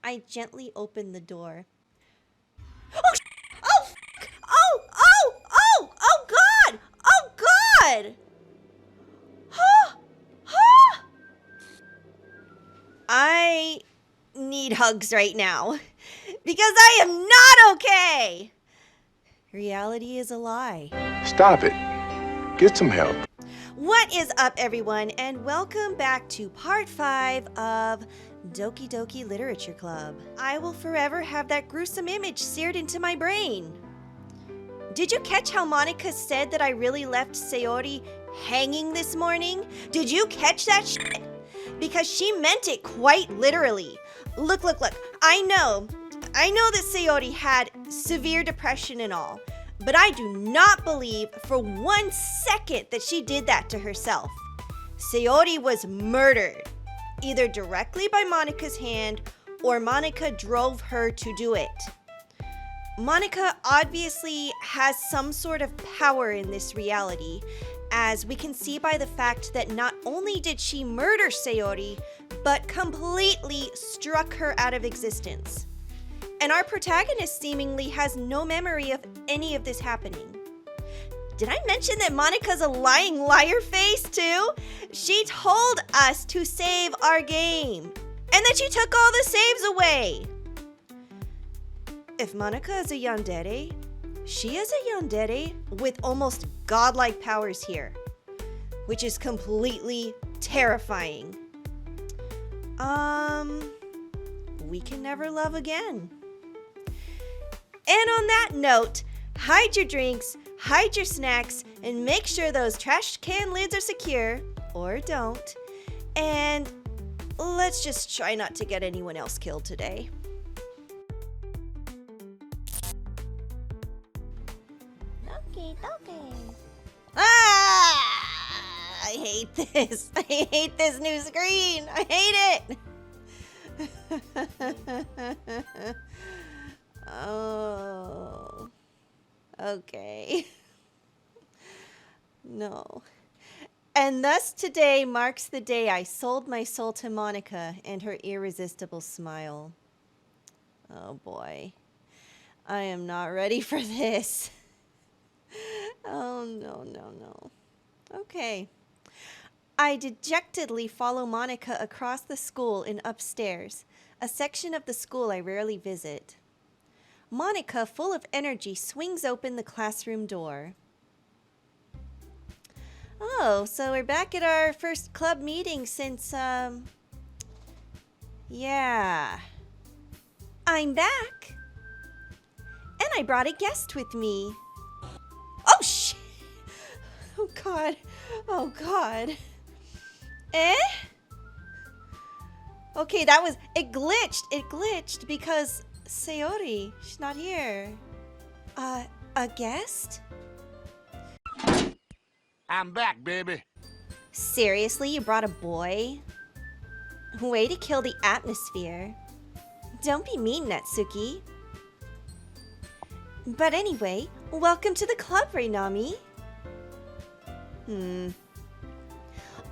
I gently opened the door. Oh, oh, oh, oh, oh, oh, God! Oh, God! I need hugs right now because I am not okay. Reality is a lie. Stop it. Get some help. What is up, everyone, and welcome back to part 5 of Doki-Doki Literature Club. I will forever have that gruesome image seared into my brain. Did you catch how Monika said that I really left Sayori hanging this morning? Did you catch that shit? Because she meant it quite literally. Look. I know that Sayori had severe depression and all, but I do not believe for 1 second that she did that to herself. Sayori was murdered, either directly by Monika's hand or Monika drove her to do it. Monika obviously has some sort of power in this reality, as we can see by the fact that not only did she murder Sayori, but completely struck her out of existence. And our protagonist seemingly has no memory of any of this happening. Did I mention that Monika's a lying liar face too? She told us to save our game, and that she took all the saves away. If Monika is a yandere, she is a yandere with almost godlike powers here, which is completely terrifying. We can never love again. And on that note, hide your drinks, hide your snacks, and make sure those trash can lids are secure, or don't. And let's just try not to get anyone else killed today. Oki-Doki. I hate this. I hate this new screen. I hate it. Oh. Okay. No. And thus today marks the day I sold my soul to Monika and her irresistible smile. Oh boy. I am not ready for this. Oh, no. Okay. I dejectedly follow Monika across the school and upstairs, a section of the school I rarely visit. Monika, full of energy, swings open the classroom door. Oh, so we're back at our first club meeting since, yeah. I'm back. And I brought a guest with me. Oh, shit. Oh, God. Eh? Okay, it glitched because Sayori, she's not here. A guest? I'm back, baby. Seriously, you brought a boy? Way to kill the atmosphere. Don't be mean, Natsuki. But anyway, welcome to the club, Reinami.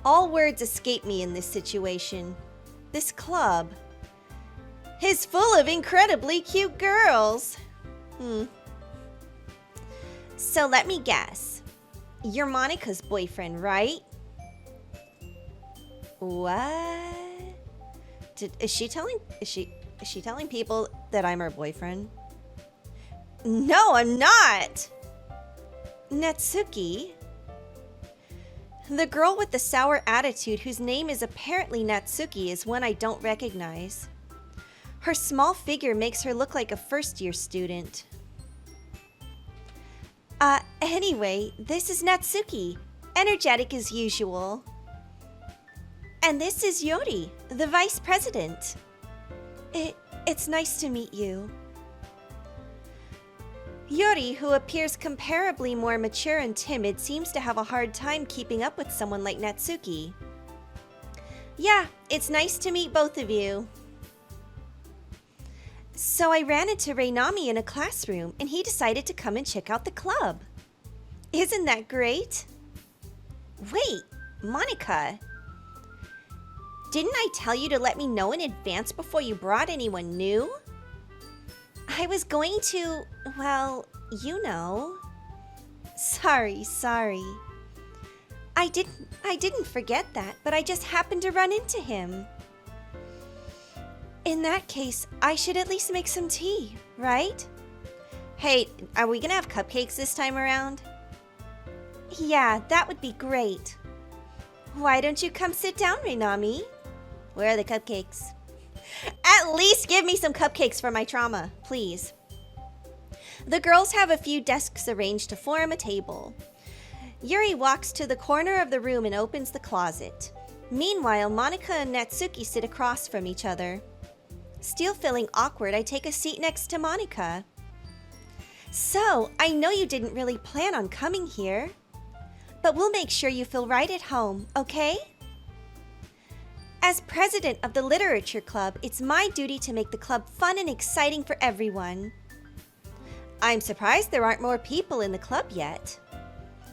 All words escape me in this situation. This club is full of incredibly cute girls. So let me guess. You're Monika's boyfriend, right? What? Is she telling people that I'm her boyfriend? No, I'm not. Natsuki. The girl with the sour attitude whose name is apparently Natsuki is one I don't recognize. Her small figure makes her look like a first-year student. Anyway, this is Natsuki, energetic as usual. And this is Yori, the vice president. It's nice to meet you. Yori, who appears comparably more mature and timid, seems to have a hard time keeping up with someone like Natsuki. Yeah, it's nice to meet both of you. So I ran into Reinami in a classroom, and he decided to come and check out the club. Isn't that great? Wait, Monika. Didn't I tell you to let me know in advance before you brought anyone new? I was going to, well, you know. Sorry. I didn't forget that, but I just happened to run into him. In that case, I should at least make some tea, right? Hey, are we gonna have cupcakes this time around? Yeah, that would be great. Why don't you come sit down, Reinami? Where are the cupcakes? At least give me some cupcakes for my trauma, please. The girls have a few desks arranged to form a table. Yuri walks to the corner of the room and opens the closet. Meanwhile, Monica and Natsuki sit across from each other. Still feeling awkward, I take a seat next to Monica. So, I know you didn't really plan on coming here, but we'll make sure you feel right at home, okay? As president of the Literature Club, it's my duty to make the club fun and exciting for everyone. I'm surprised there aren't more people in the club yet.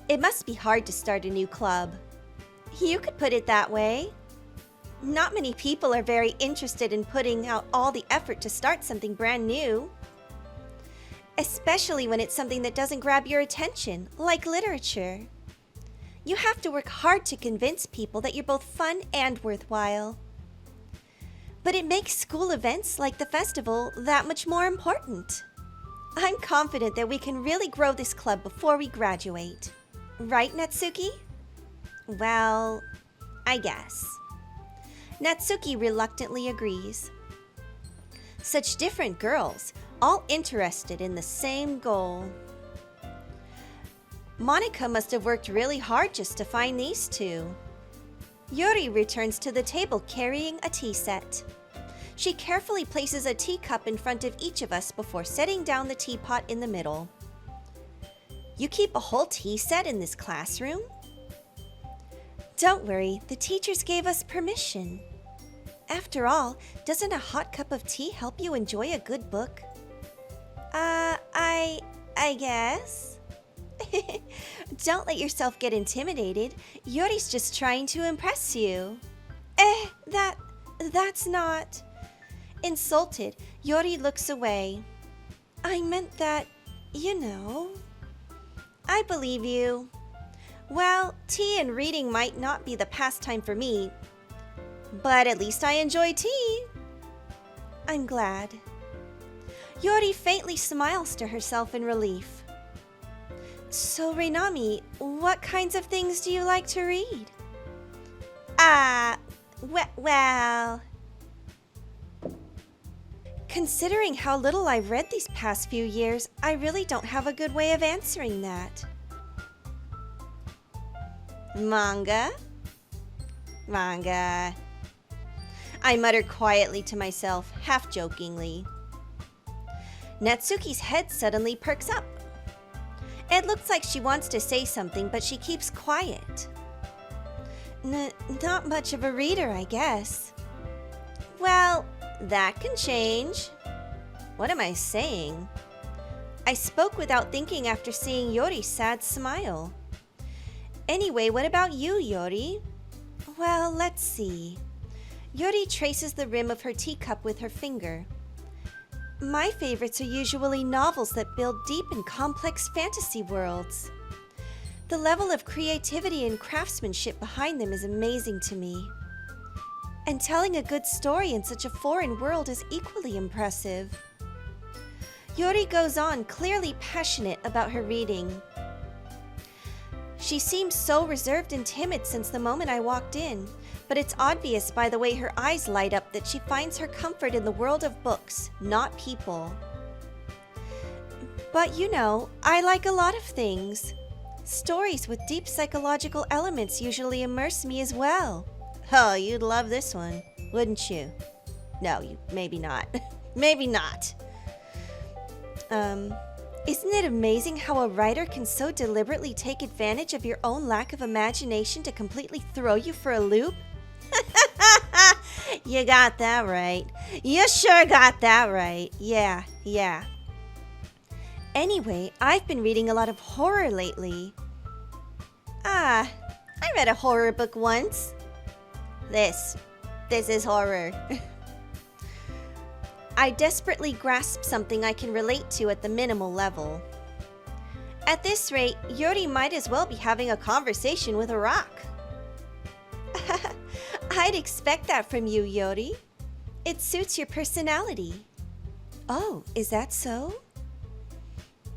It must be hard to start a new club. You could put it that way. Not many people are very interested in putting out all the effort to start something brand new. Especially when it's something that doesn't grab your attention, like literature. You have to work hard to convince people that you're both fun and worthwhile. But it makes school events like the festival that much more important. I'm confident that we can really grow this club before we graduate. Right, Natsuki? Well, I guess. Natsuki reluctantly agrees. Such different girls, all interested in the same goal. Monica must have worked really hard just to find these two. Yuri returns to the table carrying a tea set. She carefully places a teacup in front of each of us before setting down the teapot in the middle. You keep a whole tea set in this classroom? Don't worry, the teachers gave us permission. After all, doesn't a hot cup of tea help you enjoy a good book? I guess. Don't let yourself get intimidated. Yuri's just trying to impress you. That's not... Insulted, Yuri looks away. I meant that, you know. I believe you. Well, tea and reading might not be the pastime for me, but at least I enjoy tea. I'm glad. Yuri faintly smiles to herself in relief. So, Reinami, what kinds of things do you like to read? Well... Considering how little I've read these past few years, I really don't have a good way of answering that. Manga. I mutter quietly to myself, half jokingly. Natsuki's head suddenly perks up. It looks like she wants to say something, but she keeps quiet. Not much of a reader, I guess. Well, that can change. What am I saying? I spoke without thinking after seeing Yori's sad smile. Anyway, what about you, Yori? Well, let's see. Yori traces the rim of her teacup with her finger. My favorites are usually novels that build deep and complex fantasy worlds. The level of creativity and craftsmanship behind them is amazing to me. And telling a good story in such a foreign world is equally impressive. Yori goes on, clearly passionate about her reading. She seems so reserved and timid since the moment I walked in, but it's obvious by the way her eyes light up that she finds her comfort in the world of books, not people. But you know, I like a lot of things. Stories with deep psychological elements usually immerse me as well. Oh, you'd love this one, wouldn't you? No, maybe not. Maybe not. Isn't it amazing how a writer can so deliberately take advantage of your own lack of imagination to completely throw you for a loop? You got that right. You sure got that right. Yeah. Anyway, I've been reading a lot of horror lately. I read a horror book once. This. This is horror. I desperately grasp something I can relate to at the minimal level. At this rate, Yori might as well be having a conversation with a rock. I'd expect that from you, Yori. It suits your personality. Oh, is that so?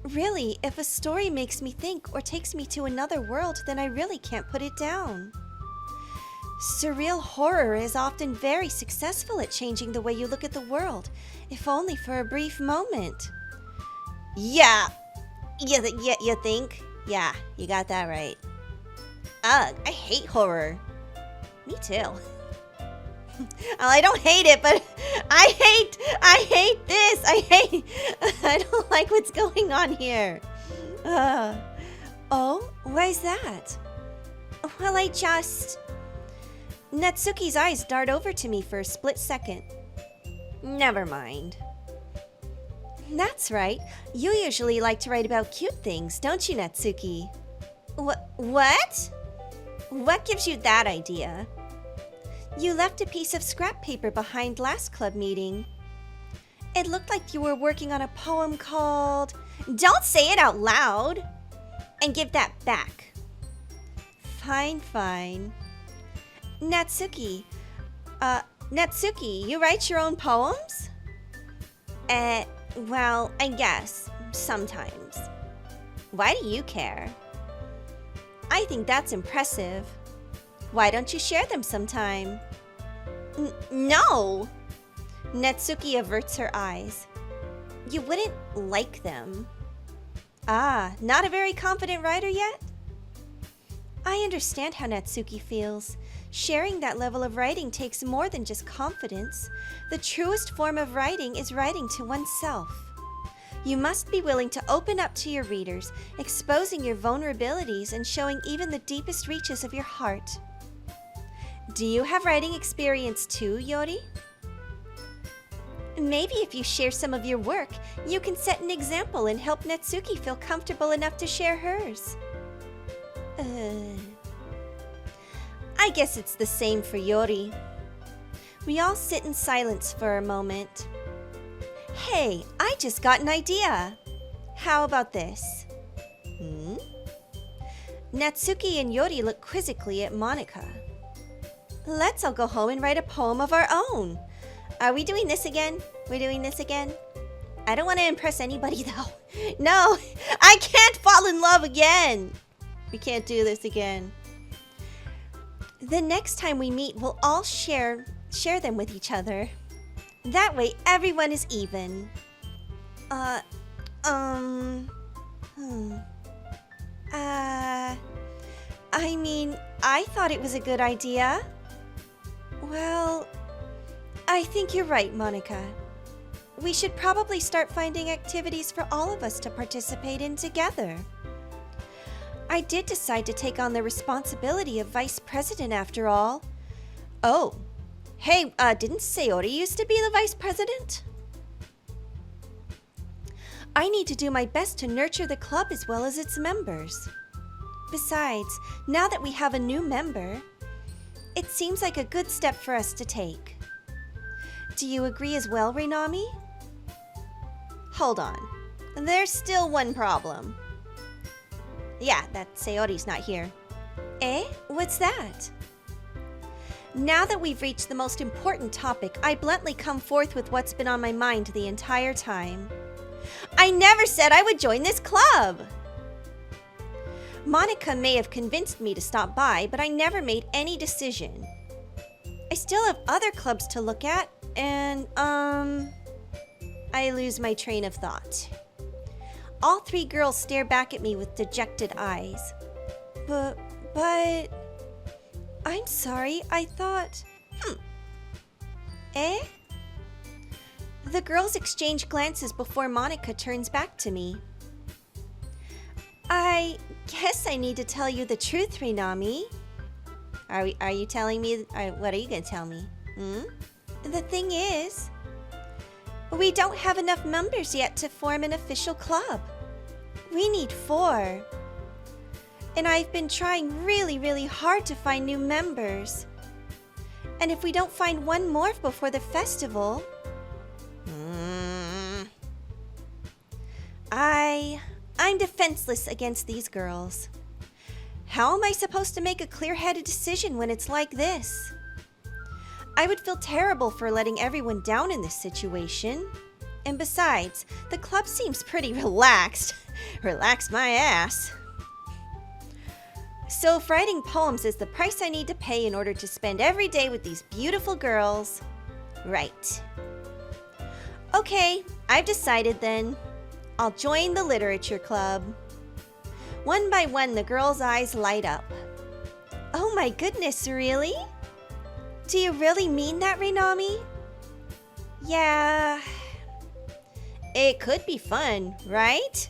Really, if a story makes me think or takes me to another world, then I really can't put it down. Surreal horror is often very successful at changing the way you look at the world, if only for a brief moment. Yeah, you think? Yeah, you got that right. Ugh, I hate horror. Me too. Well, I don't hate it, but I hate this. I don't like what's going on here. Oh, why's that? Well, Natsuki's eyes dart over to me for a split second. Never mind. That's right. You usually like to write about cute things, don't you, Natsuki? What? What gives you that idea? You left a piece of scrap paper behind last club meeting. It looked like you were working on a poem called... Don't say it out loud! And give that back. Fine. Natsuki, you write your own poems? Well, I guess, sometimes. Why do you care? I think that's impressive. Why don't you share them sometime? No! Natsuki averts her eyes. You wouldn't like them. Ah, not a very confident writer yet? I understand how Natsuki feels. Sharing that level of writing takes more than just confidence. The truest form of writing is writing to oneself. You must be willing to open up to your readers, exposing your vulnerabilities and showing even the deepest reaches of your heart. Do you have writing experience too, Yori? Maybe if you share some of your work, you can set an example and help Natsuki feel comfortable enough to share hers. I guess it's the same for Yori. We all sit in silence for a moment. Hey, I just got an idea. How about this? Natsuki and Yori look quizzically at Monika. Let's all go home and write a poem of our own. Are we doing this again? We're doing this again? I don't want to impress anybody though. No, I can't fall in love again. We can't do this again. The next time we meet, we'll all share them with each other. That way, everyone is even. I mean, I thought it was a good idea. Well, I think you're right, Monika. We should probably start finding activities for all of us to participate in together. I did decide to take on the responsibility of vice president after all. Oh, hey, didn't Sayori used to be the vice president? I need to do my best to nurture the club as well as its members. Besides, now that we have a new member, it seems like a good step for us to take. Do you agree as well, Reinami? Hold on. There's still one problem. Yeah, that Sayori's not here. Eh? What's that? Now that we've reached the most important topic, I bluntly come forth with what's been on my mind the entire time. I never said I would join this club! Monika may have convinced me to stop by, but I never made any decision. I still have other clubs to look at, and, I lose my train of thought. All three girls stare back at me with dejected eyes. But, I'm sorry, I thought, Eh? The girls exchange glances before Monika turns back to me. I guess I need to tell you the truth, Reinami. Are you telling me? What are you going to tell me? The thing is, we don't have enough members yet to form an official club. We need 4. And I've been trying really, really hard to find new members. And if we don't find one more before the festival... I'm defenseless against these girls. How am I supposed to make a clear-headed decision when it's like this? I would feel terrible for letting everyone down in this situation. And besides, the club seems pretty relaxed. Relax my ass. So if writing poems is the price I need to pay in order to spend every day with these beautiful girls, right. Okay, I've decided then. I'll join the literature club. One by one, the girls' eyes light up. Oh my goodness, really? Do you really mean that, Reinami? Yeah. It could be fun, right?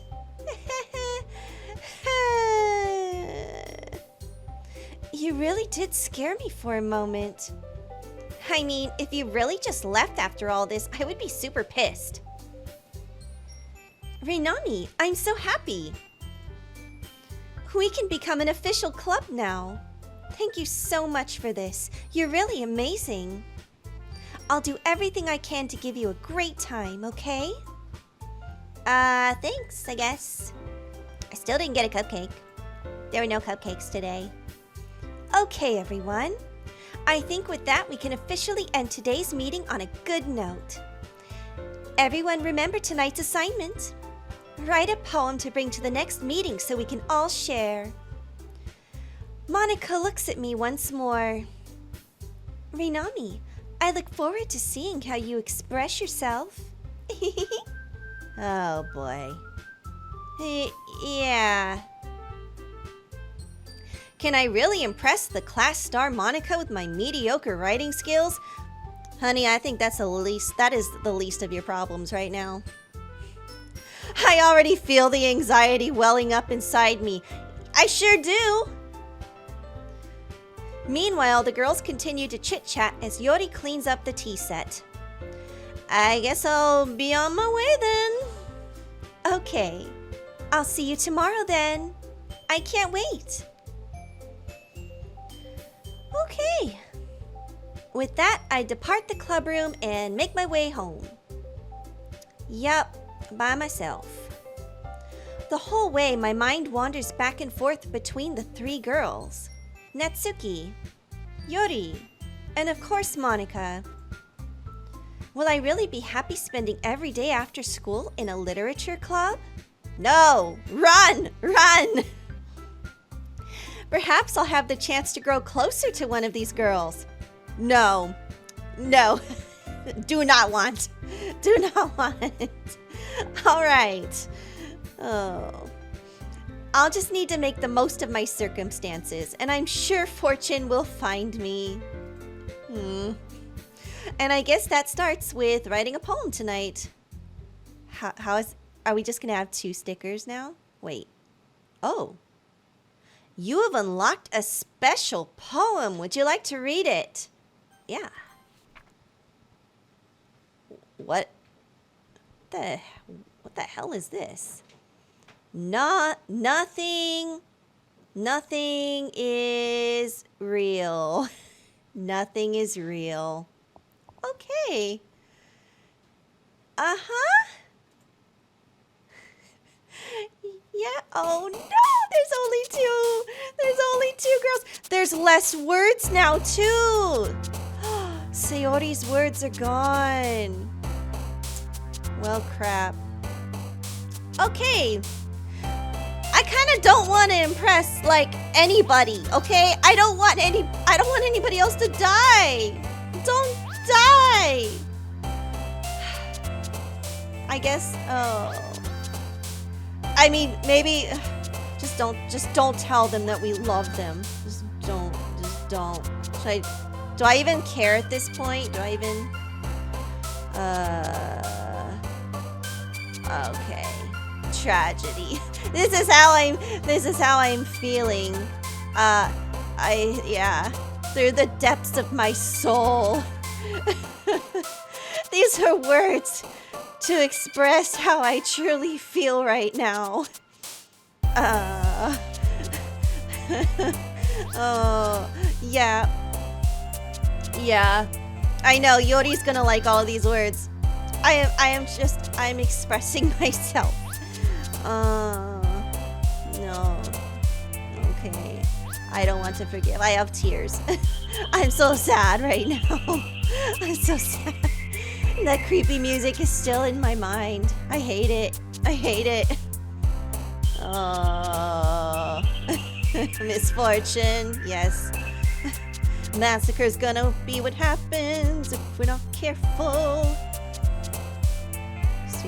You really did scare me for a moment. I mean, if you really just left after all this, I would be super pissed. Reinami, I'm so happy. We can become an official club now. Thank you so much for this. You're really amazing. I'll do everything I can to give you a great time, okay? Thanks, I guess. I still didn't get a cupcake. There were no cupcakes today. Okay, everyone. I think with that, we can officially end today's meeting on a good note. Everyone remember tonight's assignment. Write a poem to bring to the next meeting so we can all share. Monica looks at me once more. Reinami, I look forward to seeing how you express yourself. Oh boy. Yeah. Can I really impress the class star Monica with my mediocre writing skills? Honey, I think that is the least of your problems right now. I already feel the anxiety welling up inside me. I sure do. Meanwhile, the girls continue to chit-chat as Yori cleans up the tea set. I guess I'll be on my way then. Okay. I'll see you tomorrow then. I can't wait. Okay. With that, I depart the club room and make my way home. Yup, by myself. The whole way, my mind wanders back and forth between the three girls. Natsuki, Yori, and of course Monica. Will I really be happy spending every day after school in a literature club? No! Run! Run! Perhaps I'll have the chance to grow closer to one of these girls. No. No. Do not want. Do not want. All right. Oh. I'll just need to make the most of my circumstances, and I'm sure fortune will find me. And I guess that starts with writing a poem tonight. Are we just gonna have 2 stickers now? Wait. Oh. You have unlocked a special poem. Would you like to read it? Yeah. What the hell is this? Nothing is real. Nothing is real. Okay. Uh-huh. Yeah. Oh no, there's only two girls. There's less words now too. Sayori's words are gone. Well, crap. Okay. I kind of don't want to impress like anybody, okay? I don't want anybody else to die. Don't die. I guess. Oh. I mean, maybe just don't tell them that we love them. Just don't. Do I even care at this point? Do I even? Okay. Tragedy. This is how I'm feeling. Yeah. Through the depths of my soul. These are words to express how I truly feel right now. Oh, yeah. Yeah, I know Yori's gonna like all these words. I'm expressing myself. No. Okay. I don't want to forgive. I have tears. I'm so sad right now. I'm so sad. That creepy music is still in my mind. I hate it. I hate it. Oh. Misfortune. Yes. Massacre's gonna be what happens if we're not careful. So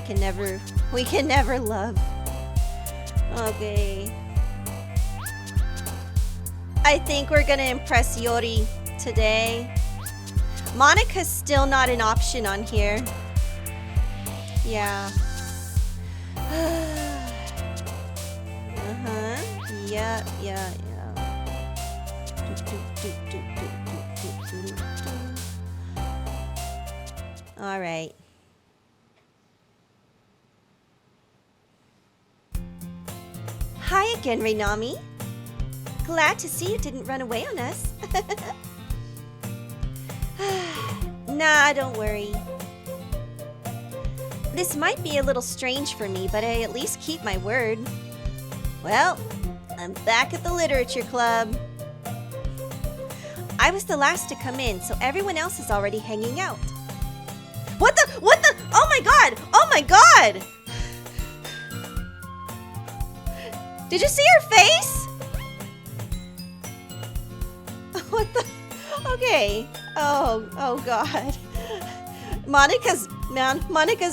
we can never love. Okay. I think we're gonna impress Yori today. Monica's still not an option on here. Yeah. Yeah. All right. Hi again, Reinami. Glad to see you didn't run away on us. Nah, don't worry. This might be a little strange for me, but I at least keep my word. Well, I'm back at the literature club. I was the last to come in, so everyone else is already hanging out. What the? Oh my god! Oh my god! Did you see her face? What the? Okay. Oh god. Monica's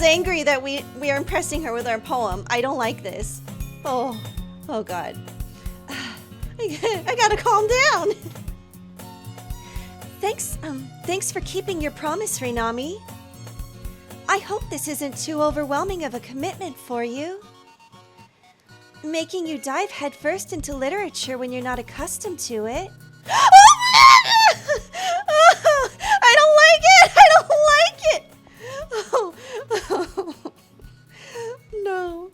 angry that we are impressing her with our poem. I don't like this. Oh god. I gotta calm down. Thanks for keeping your promise, Reinami. I hope this isn't too overwhelming of a commitment for you. Making you dive headfirst into literature when you're not accustomed to it. I don't like it! Oh, no.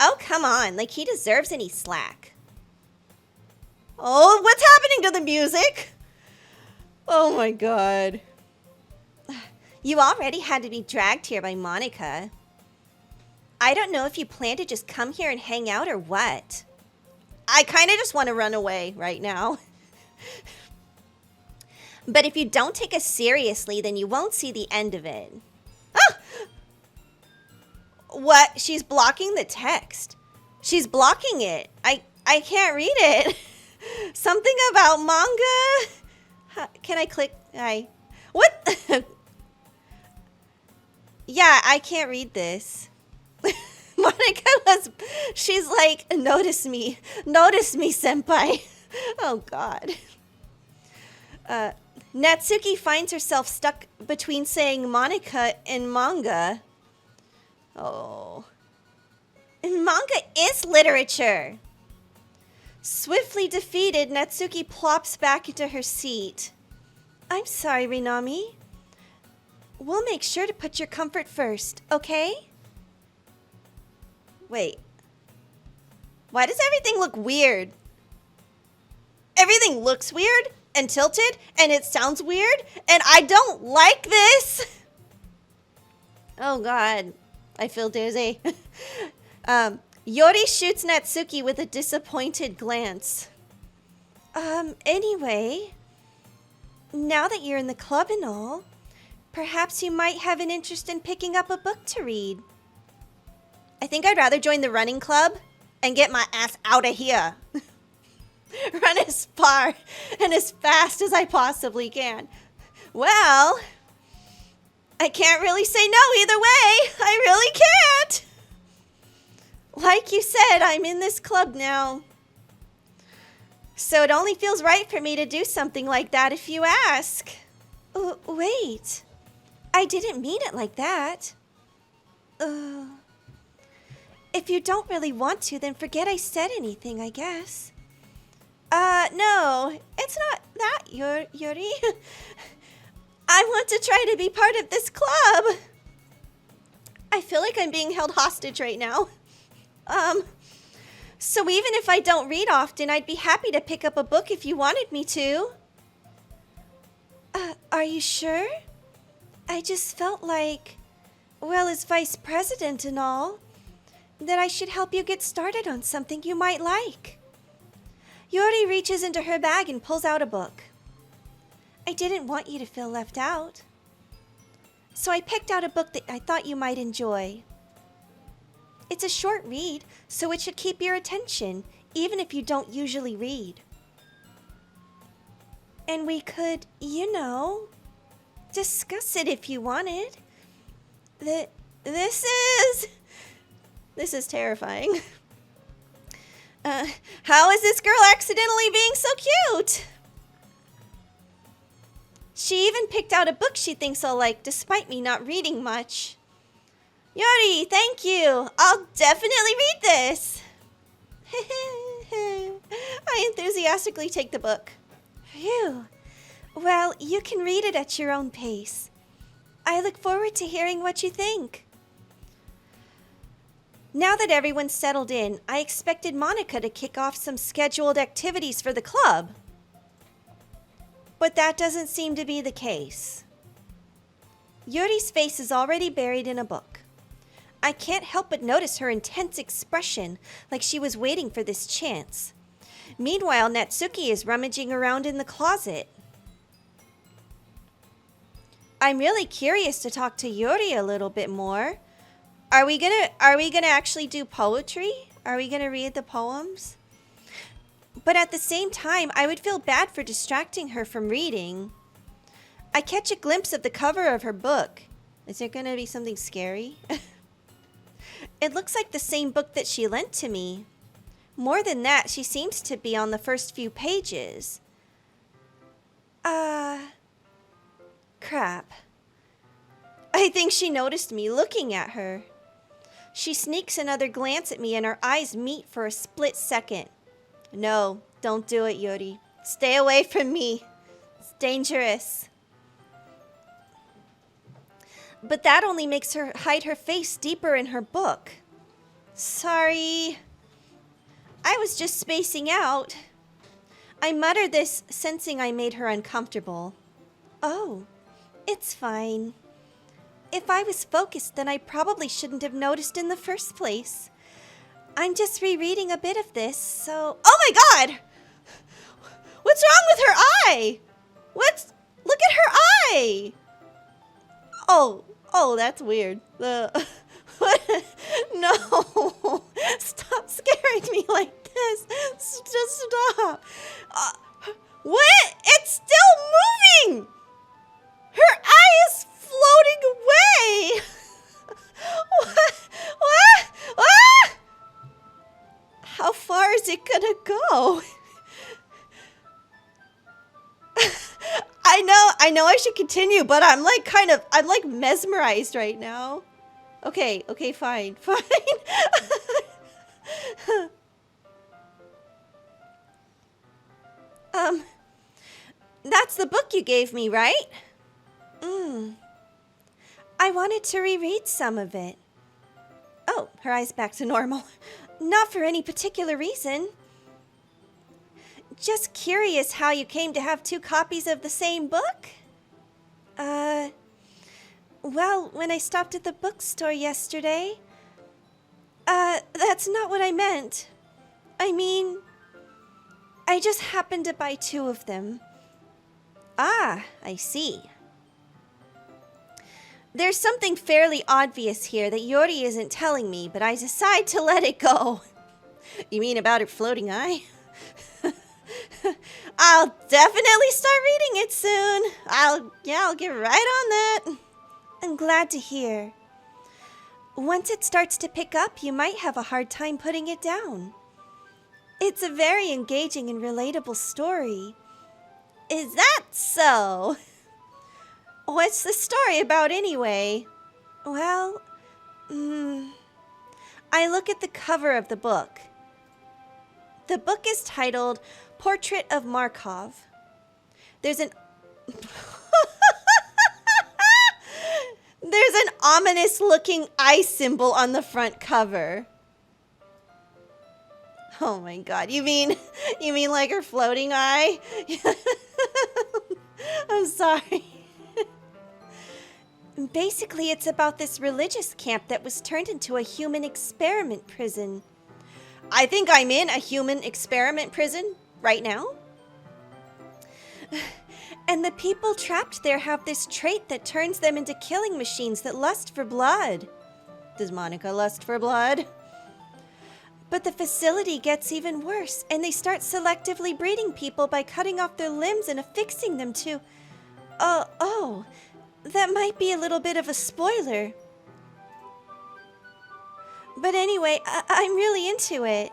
Oh, come on. Like, he deserves any slack. Oh, what's happening to the music? Oh my god. You already had to be dragged here by Monica. I don't know if you plan to just come here and hang out or what. I kind of just want to run away right now. But if you don't take us seriously, then you won't see the end of it. Ah! What? She's blocking the text. She's blocking it. I can't read it. Something about manga? Can I click? What? Yeah, I can't read this. She's like, notice me, senpai. Oh god. Natsuki finds herself stuck between saying Monica and manga. Oh. Manga is literature. Swiftly defeated, Natsuki plops back into her seat. I'm sorry, Reinami. We'll make sure to put your comfort first, okay? Wait. Why does everything look weird? Everything looks weird and tilted, and it sounds weird, and I don't like this. Oh god. I feel dizzy. Yori shoots Natsuki with a disappointed glance. Anyway, now that you're in the club and all, perhaps you might have an interest in picking up a book to read. I think I'd rather join the running club and get my ass out of here. Run as far and as fast as I possibly can. Well, I can't really say no either way. I really can't. Like you said, I'm in this club now. So it only feels right for me to do something like that if you ask. Wait. I didn't mean it like that. If you don't really want to, then forget I said anything, I guess. No, it's not that, Yuri. I want to try to be part of this club. I feel like I'm being held hostage right now. So even if I don't read often, I'd be happy to pick up a book if you wanted me to. Are you sure? I just felt like, well, as vice president and all, that I should help you get started on something you might like. Yori reaches into her bag and pulls out a book. I didn't want you to feel left out. So I picked out a book that I thought you might enjoy. It's a short read, so it should keep your attention, even if you don't usually read. And we could, discuss it if you wanted. This is terrifying. How is this girl accidentally being so cute? She even picked out a book she thinks I'll like, despite me not reading much. Yori, thank you. I'll definitely read this. I enthusiastically take the book. Phew. Well, you can read it at your own pace. I look forward to hearing what you think. Now that everyone's settled in, I expected Monica to kick off some scheduled activities for the club. But that doesn't seem to be the case. Yuri's face is already buried in a book. I can't help but notice her intense expression, like she was waiting for this chance. Meanwhile, Natsuki is rummaging around in the closet. I'm really curious to talk to Yuri a little bit more. Are we gonna actually do poetry? Are we gonna read the poems? But at the same time, I would feel bad for distracting her from reading. I catch a glimpse of the cover of her book. Is there gonna be something scary? It looks like the same book that she lent to me. More than that, she seems to be on the first few pages. Crap. I think she noticed me looking at her. She sneaks another glance at me and our eyes meet for a split second. No, don't do it, Yuri. Stay away from me. It's dangerous. But that only makes her hide her face deeper in her book. Sorry. I was just spacing out. I muttered this, sensing I made her uncomfortable. Oh, it's fine. If I was focused, then I probably shouldn't have noticed in the first place. I'm just rereading a bit of this, so... Oh my god! What's wrong with her eye? Look at her eye! Oh, that's weird. What? No! Stop scaring me like this! Just stop! What? It's still moving! Her eye is floating away! What? How far is it gonna go? I know I should continue, but I'm like mesmerized right now. Okay, fine. That's the book you gave me, right? I wanted to reread some of it. Oh, her eyes back to normal. Not for any particular reason. Just curious how you came to have two copies of the same book? Well, when I stopped at the bookstore yesterday... that's not what I meant. I mean, I just happened to buy two of them. Ah, I see. There's something fairly obvious here that Yori isn't telling me, but I decide to let it go. You mean about her floating eye? I'll definitely start reading it soon. I'll get right on that. I'm glad to hear. Once it starts to pick up, you might have a hard time putting it down. It's a very engaging and relatable story. Is that so? What's the story about anyway? Well, I look at the cover of the book. The book is titled Portrait of Markov. There's an ominous looking eye symbol on the front cover. Oh my god, you mean like her floating eye? I'm sorry. Basically, it's about this religious camp that was turned into a human experiment prison. I think I'm in a human experiment prison right now. And the people trapped there have this trait that turns them into killing machines that lust for blood. Does Monica lust for blood? But the facility gets even worse, and they start selectively breeding people by cutting off their limbs and affixing them to... Oh, that might be a little bit of a spoiler. But anyway, I'm really into it.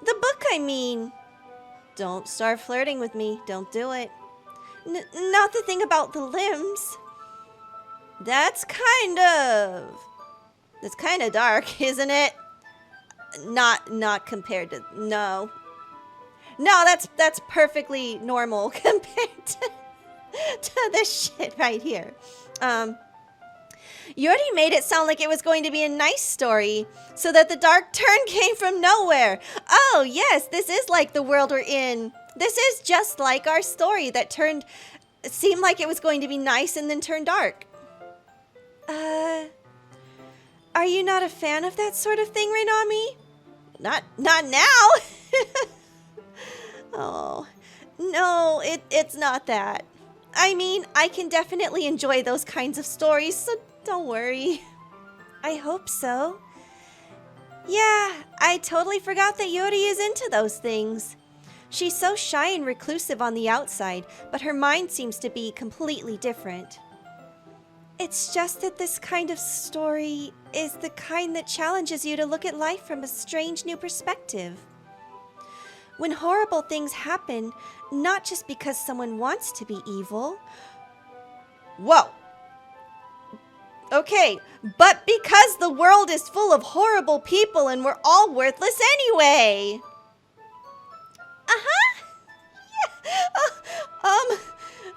The book, I mean. Don't start flirting with me. Don't do it. Not the thing about the limbs. That's kind of dark, isn't it? Not compared to... No, that's perfectly normal compared to this shit right here. You already made it sound like it was going to be a nice story, so that the dark turn came from nowhere. Oh, yes, this is like the world we're in. This is just like our story that seemed like it was going to be nice and then turned dark. Are you not a fan of that sort of thing, Renami? Not now. Oh, no, it's not that. I mean, I can definitely enjoy those kinds of stories, so don't worry. I hope so. Yeah, I totally forgot that Yori is into those things. She's so shy and reclusive on the outside, but her mind seems to be completely different. It's just that this kind of story is the kind that challenges you to look at life from a strange new perspective. When horrible things happen, not just because someone wants to be evil. Whoa! Okay, but because the world is full of horrible people and we're all worthless anyway. Uh-huh. Yeah.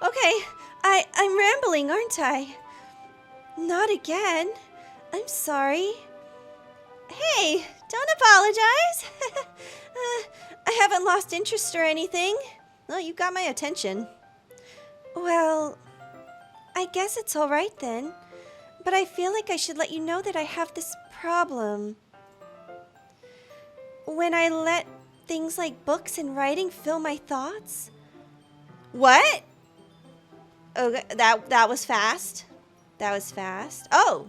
Okay, I'm rambling, aren't I? Not again. I'm sorry. Hey, don't apologize. I haven't lost interest or anything. Well, you got my attention. Well, I guess it's all right then. But I feel like I should let you know that I have this problem. When I let things like books and writing fill my thoughts. What? Okay, that was fast. That was fast. Oh.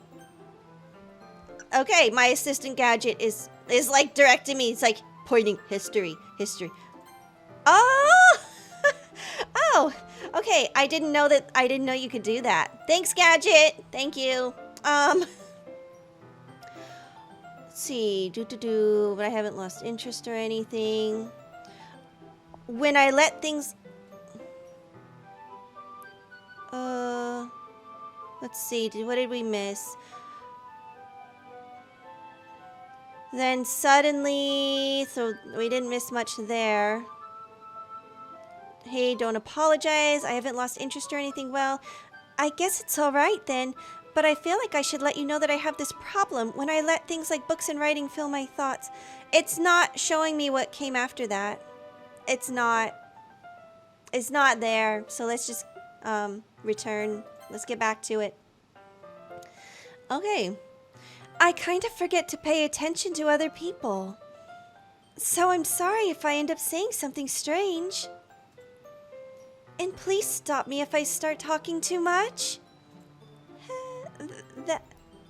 Okay, my assistant gadget is like directing me. It's like pointing history. Oh. Oh. Okay, I didn't know you could do that. Thanks, gadget. Thank you. Let's see. But I haven't lost interest or anything. When I let things... Let's see. What did we miss? Then suddenly... So we didn't miss much there. Hey, don't apologize. I haven't lost interest or anything. Well, I guess it's all right then. But I feel like I should let you know that I have this problem when I let things like books and writing fill my thoughts. It's not showing me what came after that. It's not there. So let's just return. Let's get back to it. Okay. I kind of forget to pay attention to other people. So I'm sorry if I end up saying something strange. And please stop me if I start talking too much.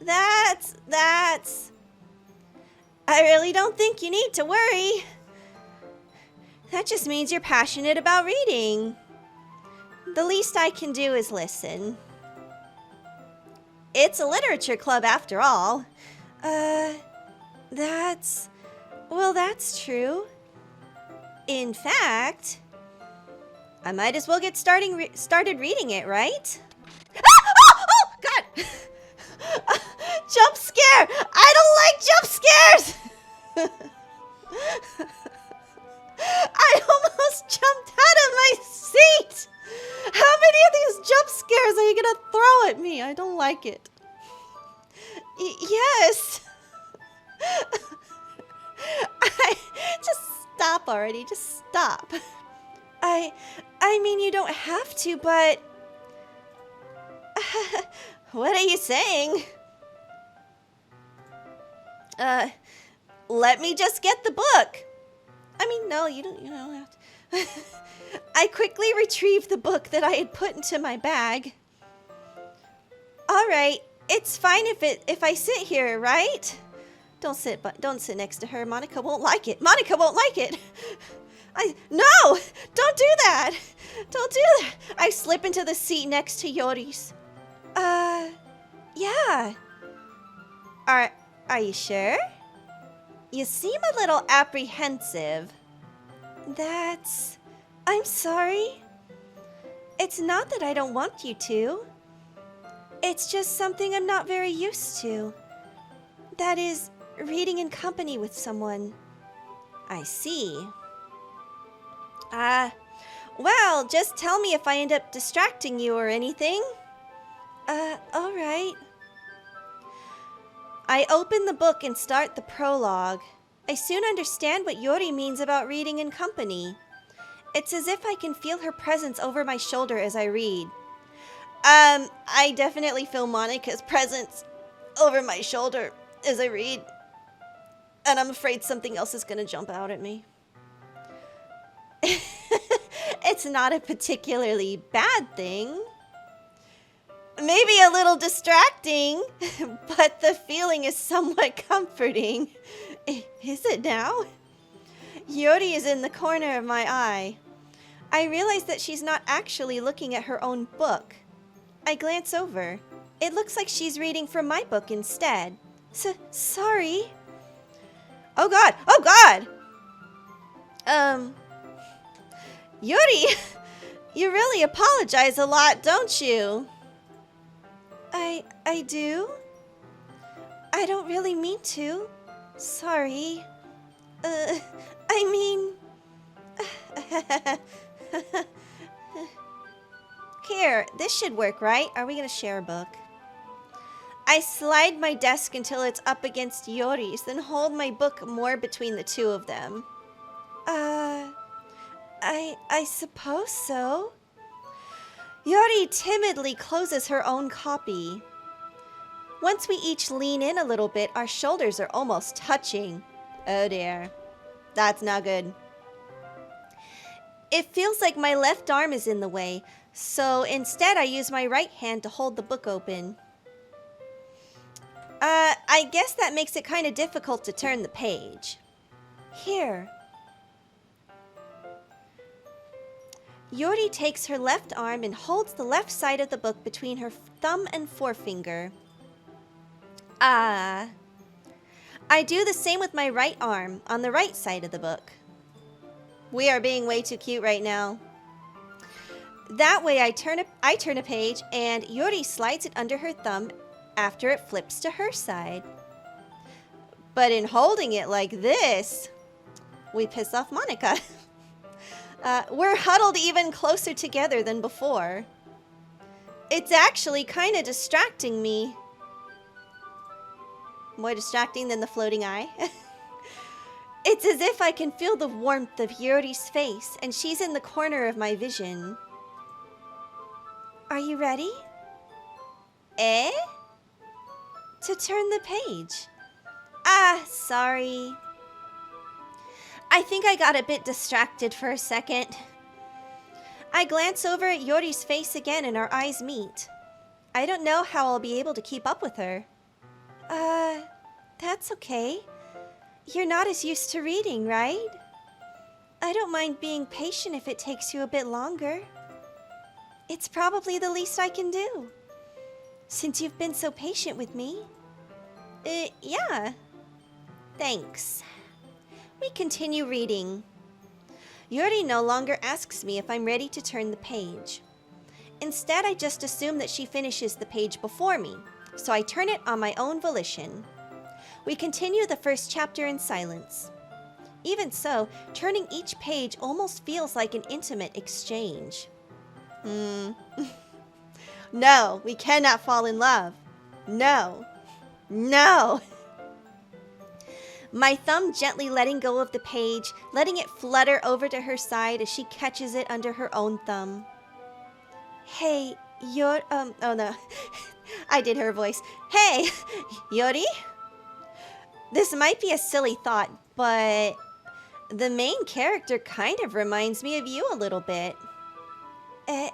That's... I really don't think you need to worry. That just means you're passionate about reading. The least I can do is listen. It's a literature club after all. That's true. In fact, I might as well get started reading it, right? Oh, God! Jump scare! I don't like jump scares! I almost jumped out of my seat! How many of these jump scares are you gonna throw at me? I don't like it. Yes! Just stop already, just stop. I mean, you don't have to, but... What are you saying? Let me just get the book. I mean, no, you don't have to. I quickly retrieved the book that I had put into my bag. All right, it's fine if I sit here, right? Don't sit next to her. Monica won't like it. Monica won't like it. No, don't do that. Don't do that. I slip into the seat next to Yori's. Yeah. Are you sure? You seem a little apprehensive. I'm sorry. It's not that I don't want you to. It's just something I'm not very used to. That is, reading in company with someone. I see. Well, just tell me if I end up distracting you or anything. Alright. I open the book and start the prologue. I soon understand what Yori means about reading in company. It's as if I can feel her presence over my shoulder as I read. I definitely feel Monica's presence over my shoulder as I read. And I'm afraid something else is gonna jump out at me. It's not a particularly bad thing. Maybe a little distracting, but the feeling is somewhat comforting. Is it now? Yori is in the corner of my eye. I realize that she's not actually looking at her own book. I glance over. It looks like she's reading from my book instead. Sorry. Oh God! Oh God! Yuri, you really apologize a lot, don't you? I do? I don't really mean to. Sorry. I mean... Here, this should work, right? Are we gonna share a book? I slide my desk until it's up against Yori's, then hold my book more between the two of them. I suppose so. Yori timidly closes her own copy. Once we each lean in a little bit, our shoulders are almost touching. Oh dear. That's not good. It feels like my left arm is in the way, so instead I use my right hand to hold the book open. I guess that makes it kind of difficult to turn the page. Here. Yori takes her left arm and holds the left side of the book between her thumb and forefinger. I do the same with my right arm on the right side of the book. We are being way too cute right now. That way I turn a page and Yori slides it under her thumb after it flips to her side. But in holding it like this, we piss off Monica. We're huddled even closer together than before. It's actually kind of distracting me. More distracting than the floating eye. It's as if I can feel the warmth of Yori's face, and she's in the corner of my vision. Are you ready? To turn the page. Sorry. I think I got a bit distracted for a second. I glance over at Yori's face again and our eyes meet. I don't know how I'll be able to keep up with her. That's okay. You're not as used to reading, right? I don't mind being patient if it takes you a bit longer. It's probably the least I can do, since you've been so patient with me. Yeah. Thanks. We continue reading. Yuri no longer asks me if I'm ready to turn the page. Instead, I just assume that she finishes the page before me, so I turn it on my own volition. We continue the first chapter in silence. Even so, turning each page almost feels like an intimate exchange. No, we cannot fall in love. No. No. My thumb gently letting go of the page, letting it flutter over to her side as she catches it under her own thumb. Hey, Oh no. I did her voice. Hey, Yori? This might be a silly thought, but the main character kind of reminds me of you a little bit. Eh?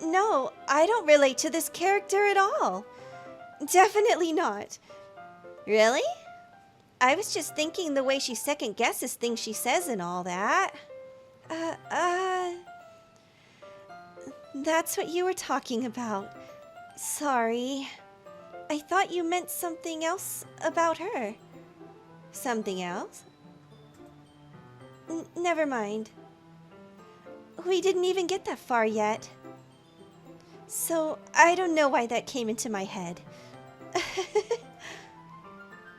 No, I don't relate to this character at all. Definitely not. Really? I was just thinking the way she second guesses things she says and all that. That's what you were talking about. Sorry. I thought you meant something else about her. Something else? Never mind. We didn't even get that far yet. So, I don't know why that came into my head.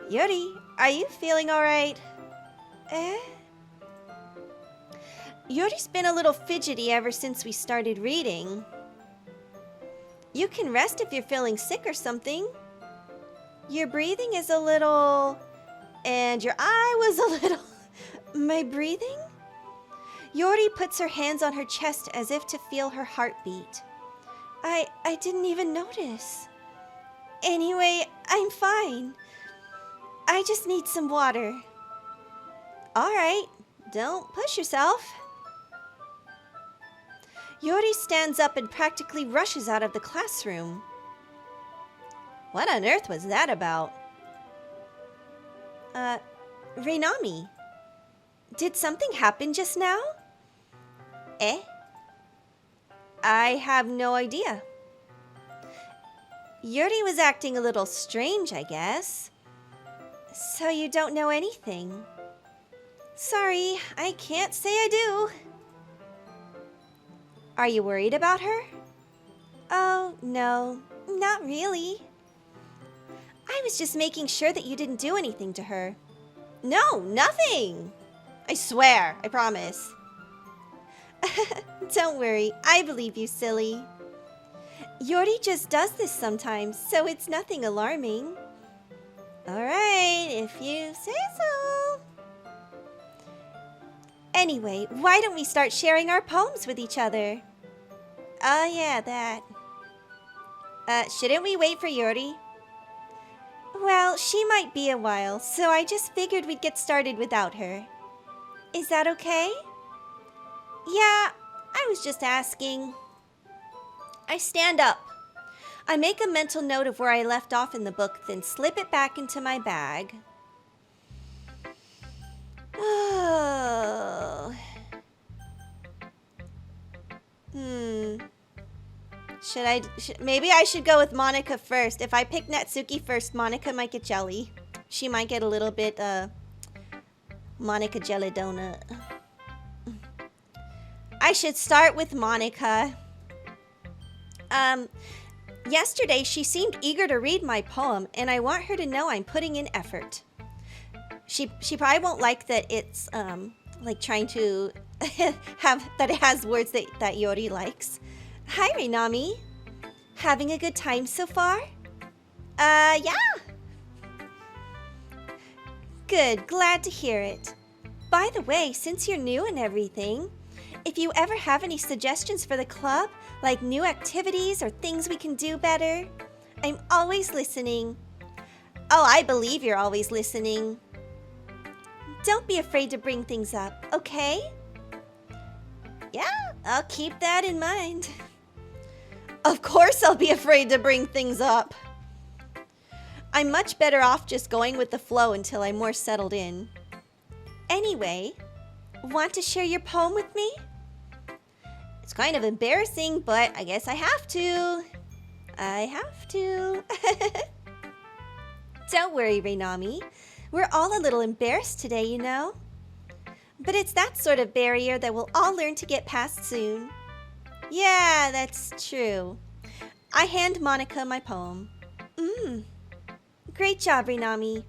Yuri, are you feeling alright? Eh? Yuri's been a little fidgety ever since we started reading. You can rest if you're feeling sick or something. Your breathing is a little... And your eye was a little... My breathing? Yuri puts her hands on her chest as if to feel her heartbeat. I didn't even notice. Anyway, I'm fine. I just need some water. Alright, don't push yourself. Yuri stands up and practically rushes out of the classroom. What on earth was that about? Reinami, did something happen just now? Eh? I have no idea. Yuri was acting a little strange, I guess. So you don't know anything? Sorry, I can't say I do. Are you worried about her? Oh, no, not really. I was just making sure that you didn't do anything to her. No, nothing. I swear, I promise. Don't worry, I believe you, silly. Yuri just does this sometimes, so it's nothing alarming. Alright, if you say so. Anyway, why don't we start sharing our poems with each other? Oh yeah, that. Shouldn't we wait for Yuri? Well, she might be a while, so I just figured we'd get started without her. Is that okay? Yeah, I was just asking. I stand up. I make a mental note of where I left off in the book, then slip it back into my bag. Oh. Maybe I should go with Monica first. If I pick Natsuki first, Monica might get jelly. She might get a little bit, Monica jelly donut. I should start with Monica. Yesterday she seemed eager to read my poem, and I want her to know I'm putting in effort. She probably won't like that it's, like trying to have, that it has words that Yori likes. Hi, Reinami. Having a good time so far? Yeah. Good, glad to hear it. By the way, since you're new and everything, if you ever have any suggestions for the club, like new activities or things we can do better, I'm always listening. Oh, I believe you're always listening. Don't be afraid to bring things up, okay? Yeah, I'll keep that in mind. Of course I'll be afraid to bring things up. I'm much better off just going with the flow until I'm more settled in. Anyway, want to share your poem with me? It's kind of embarrassing, but I guess I have to. Don't worry, Reinami. We're all a little embarrassed today, you know? But it's that sort of barrier that we'll all learn to get past soon. Yeah, that's true. I hand Monica my poem. Great job, Reinami.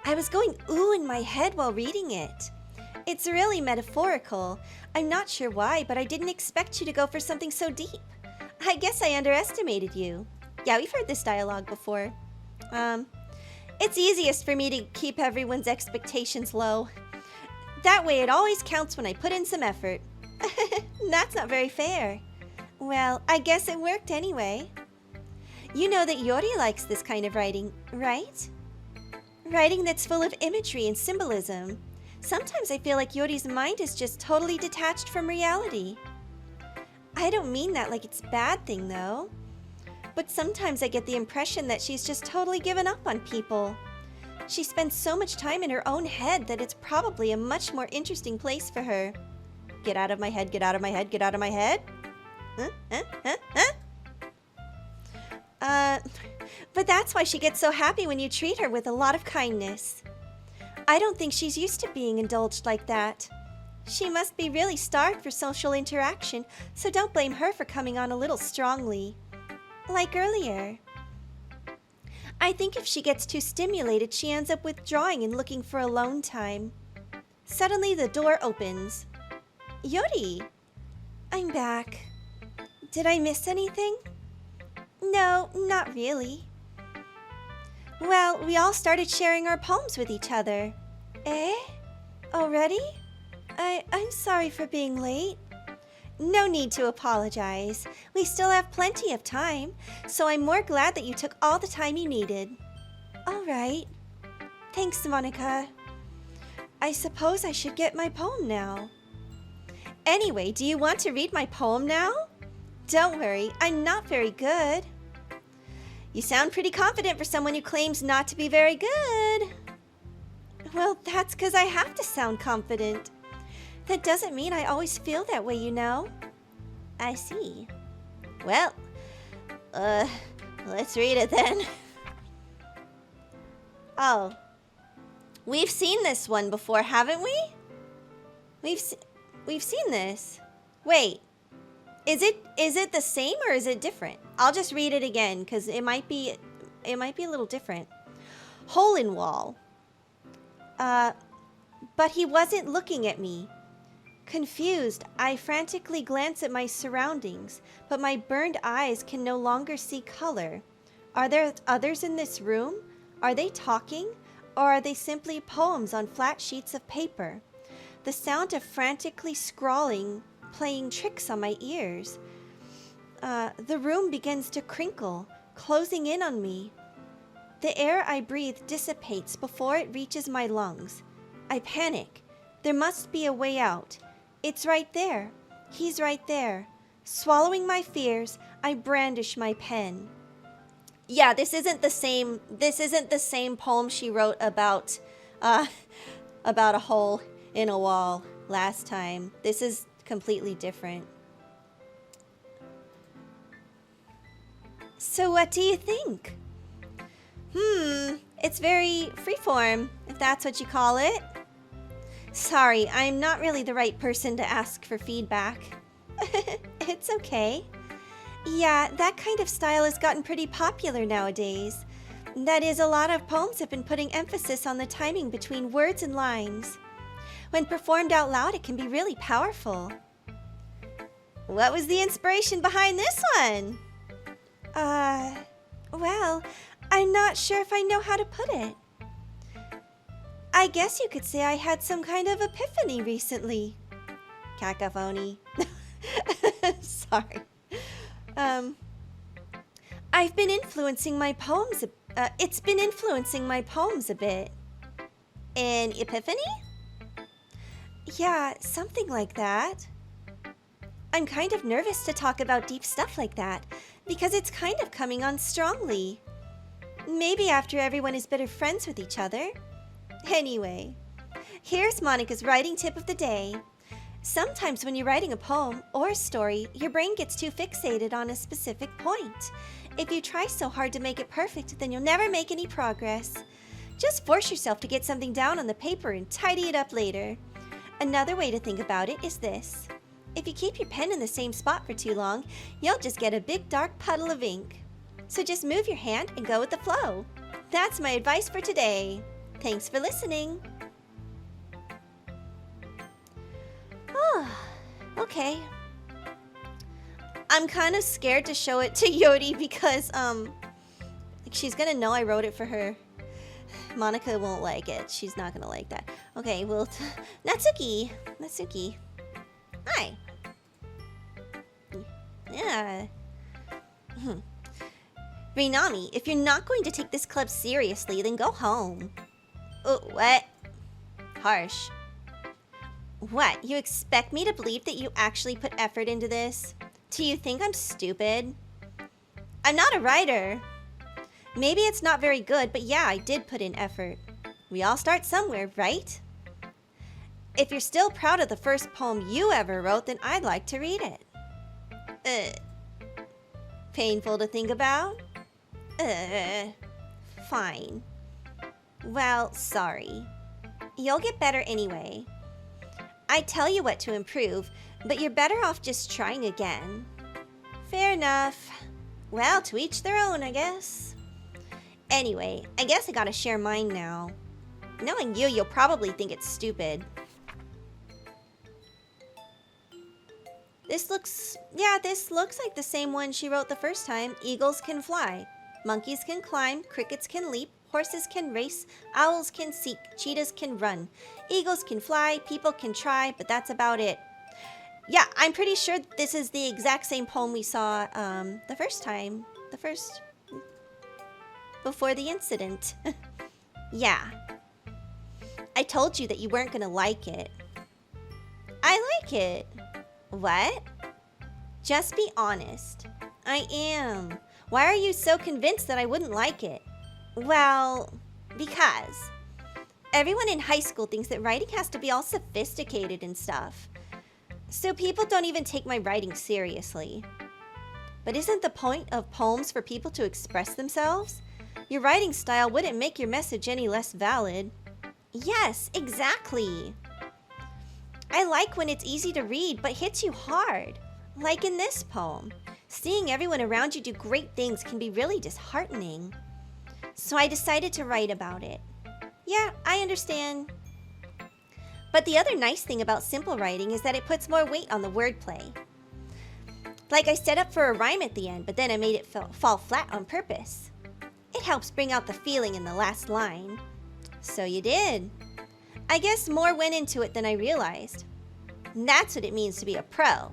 I was going ooh in my head while reading it. It's really metaphorical. I'm not sure why, but I didn't expect you to go for something so deep. I guess I underestimated you. Yeah, we've heard this dialogue before. It's easiest for me to keep everyone's expectations low. That way it always counts when I put in some effort. That's not very fair. Well, I guess it worked anyway. You know that Yori likes this kind of writing, right? Writing that's full of imagery and symbolism. Sometimes I feel like Yori's mind is just totally detached from reality. I don't mean that like it's a bad thing, though. But sometimes I get the impression that she's just totally given up on people. She spends so much time in her own head that it's probably a much more interesting place for her. Get out of my head, get out of my head, get out of my head. But that's why she gets so happy when you treat her with a lot of kindness. I don't think she's used to being indulged like that. She must be really starved for social interaction, so don't blame her for coming on a little strongly. Like earlier. I think if she gets too stimulated, she ends up withdrawing and looking for alone time. Suddenly the door opens. Yori! I'm back. Did I miss anything? No, not really. Well, we all started sharing our poems with each other. Eh? Already? I'm sorry for being late. No need to apologize. We still have plenty of time, so I'm more glad that you took all the time you needed. All right. Thanks, Monica. I suppose I should get my poem now. Anyway, do you want to read my poem now? Don't worry, I'm not very good. You sound pretty confident for someone who claims not to be very good. Well, that's because I have to sound confident. That doesn't mean I always feel that way, you know. I see. Well, let's read it then. Oh, we've seen this one before, haven't we? We've seen this. Wait, is it the same or is it different? I'll just read it again because it might be a little different. Hole in wall. But he wasn't looking at me. Confused, I frantically glance at my surroundings, but my burned eyes can no longer see color. Are there others in this room? Are they talking? Or are they simply poems on flat sheets of paper? The sound of frantically scrawling, playing tricks on my ears. The room begins to crinkle, closing in on me. The air I breathe dissipates before it reaches my lungs. I panic. There must be a way out. It's right there. He's right there. Swallowing my fears, I brandish my pen. Yeah, this isn't the same poem she wrote about a hole in a wall last time. This is completely different. So what do you think? It's very freeform, if that's what you call it. Sorry, I'm not really the right person to ask for feedback. It's okay. Yeah, that kind of style has gotten pretty popular nowadays. That is, a lot of poems have been putting emphasis on the timing between words and lines. When performed out loud, it can be really powerful. What was the inspiration behind this one? Well, I'm not sure if I know how to put it. I guess you could say I had some kind of epiphany recently. Cacophony. Sorry. I've been influencing my poems. It's been influencing my poems a bit. An epiphany? Yeah, something like that. I'm kind of nervous to talk about deep stuff like that because it's kind of coming on strongly. Maybe after everyone is better friends with each other. Anyway, here's Monica's writing tip of the day. Sometimes when you're writing a poem or a story, your brain gets too fixated on a specific point. If you try so hard to make it perfect, then you'll never make any progress. Just force yourself to get something down on the paper and tidy it up later. Another way to think about it is this. If you keep your pen in the same spot for too long, you'll just get a big dark puddle of ink. So just move your hand and go with the flow. That's my advice for today. Thanks for listening. Oh, okay. I'm kind of scared to show it to Yori because, she's gonna know I wrote it for her. Monica won't like it. She's not gonna like that. Okay, well, Natsuki. Hi. Yeah. Reinami, if you're not going to take this club seriously, then go home. Oh, what? Harsh. What? You expect me to believe that you actually put effort into this? Do you think I'm stupid? I'm not a writer. Maybe it's not very good, but yeah, I did put in effort. We all start somewhere, right? If you're still proud of the first poem you ever wrote, then I'd like to read it. Painful to think about? Fine. Well, sorry. You'll get better anyway. I tell you what to improve, but you're better off just trying again. Fair enough. Well, to each their own, I guess. Anyway, I guess I gotta share mine now. Knowing you, you'll probably think it's stupid. This looks like the same one she wrote the first time. Eagles can fly. Monkeys can climb. Crickets can leap. Horses can race. Owls can seek. Cheetahs can run. Eagles can fly. People can try, but that's about it. Yeah, I'm pretty sure this is the exact same poem we saw the first time. Before the incident. Yeah. I told you that you weren't gonna like it. I like it. What? Just be honest. I am. Why are you so convinced that I wouldn't like it? Well, because everyone in high school thinks that writing has to be all sophisticated and stuff. So people don't even take my writing seriously. But isn't the point of poems for people to express themselves? Your writing style wouldn't make your message any less valid. Yes, exactly. I like when it's easy to read but hits you hard. Like in this poem. Seeing everyone around you do great things can be really disheartening. So I decided to write about it. Yeah, I understand. But the other nice thing about simple writing is that it puts more weight on the wordplay. Like I set up for a rhyme at the end, but then I made it fall flat on purpose. It helps bring out the feeling in the last line. So you did. I guess more went into it than I realized. And that's what it means to be a pro.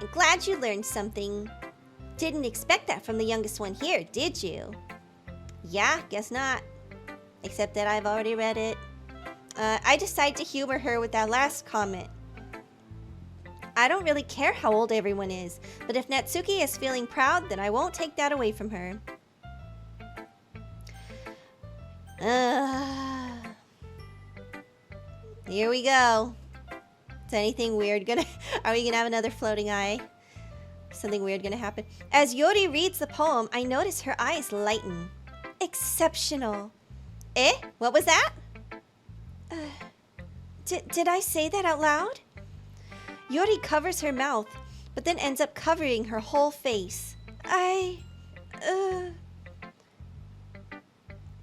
I'm glad you learned something. Didn't expect that from the youngest one here, did you? Yeah, guess not. Except that I've already read it. I decided to humor her with that last comment. I don't really care how old everyone is, but if Natsuki is feeling proud, then I won't take that away from her. Here we go. Is anything weird gonna... Are we gonna have another floating eye? Something weird gonna happen? As Yori reads the poem, I notice her eyes lighten. Exceptional. Eh? What was that? Did I say that out loud? Yori covers her mouth, but then ends up covering her whole face.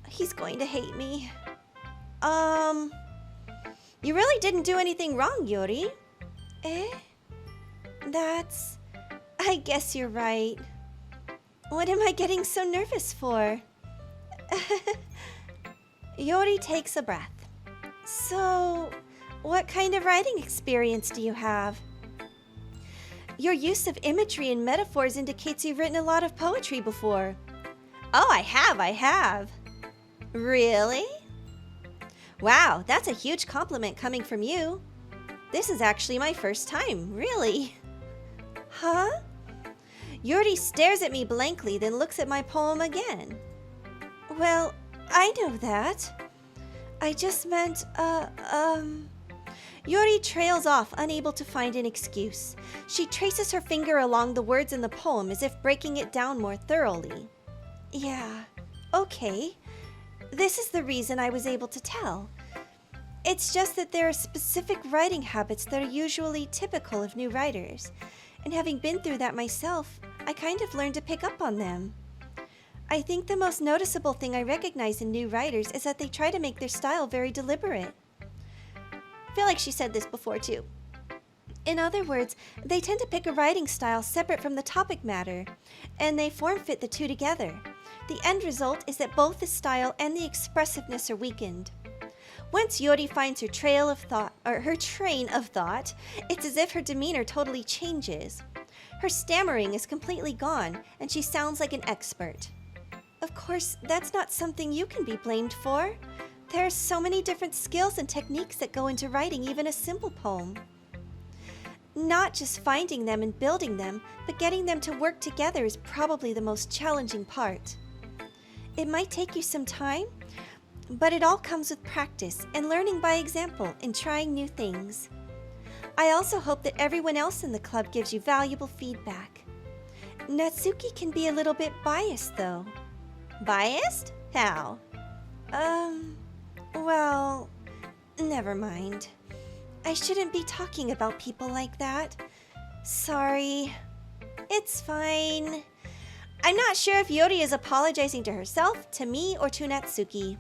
He's going to hate me. You really didn't do anything wrong, Yori. Eh? I guess you're right. What am I getting so nervous for? Yori takes a breath. So, what kind of writing experience do you have? Your use of imagery and metaphors indicates you've written a lot of poetry before. Oh, I have. Really? Wow, that's a huge compliment coming from you. This is actually my first time, really. Huh? Yuri stares at me blankly, then looks at my poem again. Well, I know that. I just meant, Yuri trails off, unable to find an excuse. She traces her finger along the words in the poem as if breaking it down more thoroughly. Yeah, okay. This is the reason I was able to tell. It's just that there are specific writing habits that are usually typical of new writers. And having been through that myself, I kind of learned to pick up on them. I think the most noticeable thing I recognize in new writers is that they try to make their style very deliberate. I feel like she said this before too. In other words, they tend to pick a writing style separate from the topic matter, and they form-fit the two together. The end result is that both the style and the expressiveness are weakened. Once Yori finds her train of thought, it's as if her demeanor totally changes. Her stammering is completely gone, and she sounds like an expert. Of course, that's not something you can be blamed for. There are so many different skills and techniques that go into writing even a simple poem. Not just finding them and building them, but getting them to work together is probably the most challenging part. It might take you some time, but it all comes with practice and learning by example and trying new things. I also hope that everyone else in the club gives you valuable feedback. Natsuki can be a little bit biased, though. Biased? How? Well, never mind. I shouldn't be talking about people like that. Sorry. It's fine. I'm not sure if Yori is apologizing to herself, to me, or to Natsuki.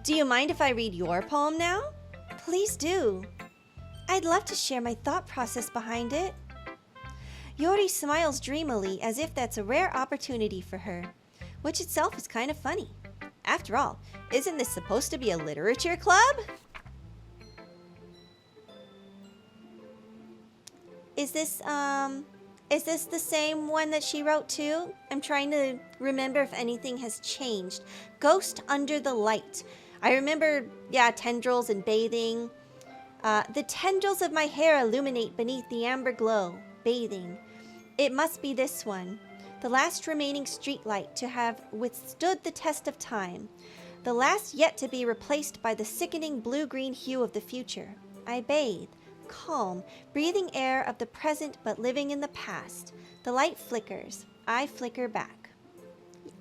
Do you mind if I read your poem now? Please do. I'd love to share my thought process behind it. Yori smiles dreamily as if that's a rare opportunity for her, which itself is kind of funny. After all, isn't this supposed to be a literature club? Is this the same one that she wrote too? I'm trying to remember if anything has changed. Ghost Under the Light. I remember, tendrils and bathing. The tendrils of my hair illuminate beneath the amber glow. Bathing. It must be this one. The last remaining streetlight to have withstood the test of time. The last yet to be replaced by the sickening blue-green hue of the future. I bathe. Calm, breathing air of the present but living in the past. The light flickers. I flicker back.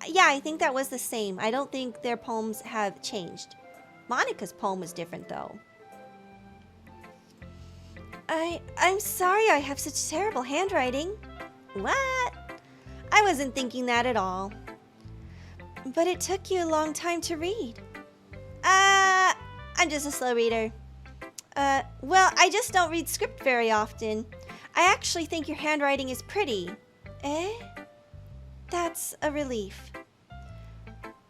Yeah, I think that was the same. I don't think their poems have changed. Monica's poem was different, though. I'm sorry I have such terrible handwriting. What? I wasn't thinking that at all. But it took you a long time to read. I'm just a slow reader. Well, I just don't read script very often. I actually think your handwriting is pretty. Eh? That's a relief.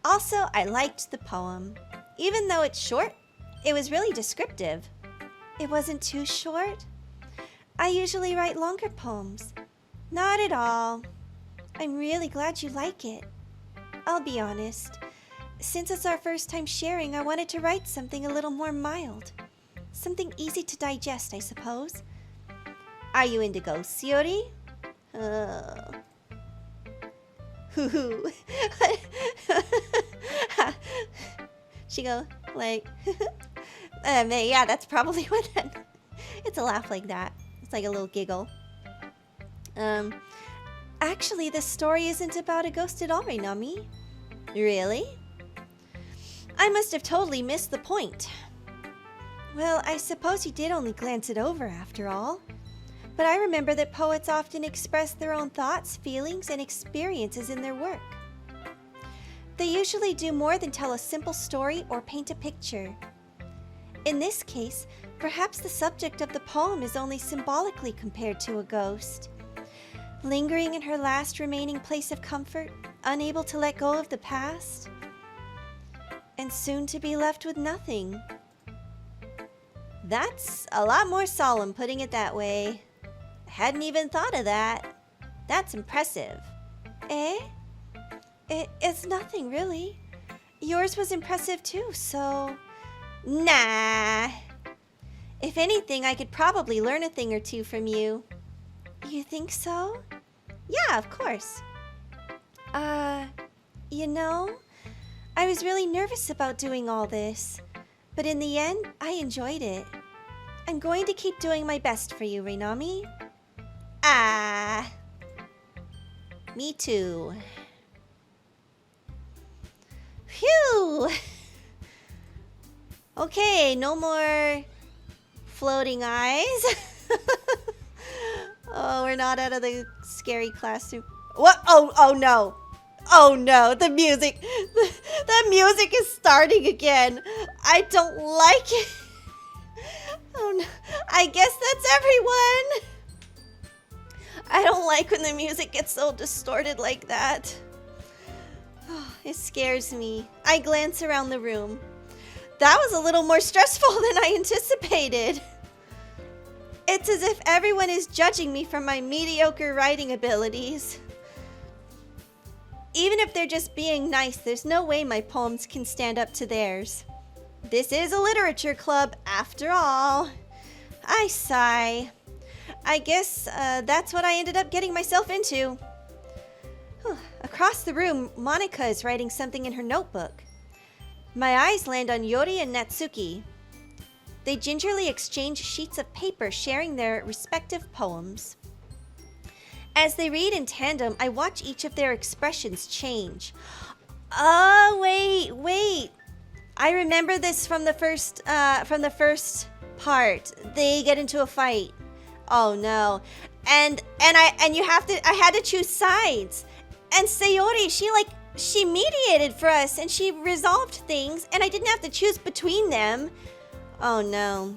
Also, I liked the poem. Even though it's short, it was really descriptive. It wasn't too short. I usually write longer poems. Not at all. I'm really glad you like it. I'll be honest. Since it's our first time sharing, I wanted to write something a little more mild. Something easy to digest, I suppose. Are you into ghosts, Yori? She go like, yeah, that's probably what that. It's a laugh like that. It's like a little giggle. Actually, this story isn't about a ghost at all, Reinami. Really? I must have totally missed the point. Well, I suppose you did only glance it over after all. But I remember that poets often express their own thoughts, feelings, and experiences in their work. They usually do more than tell a simple story or paint a picture. In this case, perhaps the subject of the poem is only symbolically compared to a ghost. Lingering in her last remaining place of comfort, unable to let go of the past, and soon to be left with nothing. That's a lot more solemn putting it that way. I hadn't even thought of that. That's impressive. Eh? It's nothing, really. Yours was impressive too, so... Nah. If anything, I could probably learn a thing or two from you. You think so? Yeah, of course. You know, I was really nervous about doing all this, but in the end, I enjoyed it. I'm going to keep doing my best for you, Reinami. Me too. Phew! Okay, no more floating eyes. Oh, we're not out of the scary classroom. What? Oh no. Oh no, the music. The music is starting again. I don't like it. Oh no. I guess that's everyone. I don't like when the music gets so distorted like that. Oh, it scares me. I glance around the room. That was a little more stressful than I anticipated. It's as if everyone is judging me for my mediocre writing abilities. Even if they're just being nice, there's no way my poems can stand up to theirs. This is a literature club, after all. I sigh. I guess that's what I ended up getting myself into. Across the room, Monica is writing something in her notebook. My eyes land on Yori and Natsuki. They gingerly exchange sheets of paper, sharing their respective poems. As they read in tandem, I watch each of their expressions change. Oh, wait. I remember this from the first part. They get into a fight. Oh no. And I had to choose sides. And Sayori, she mediated for us and she resolved things and I didn't have to choose between them. Oh no.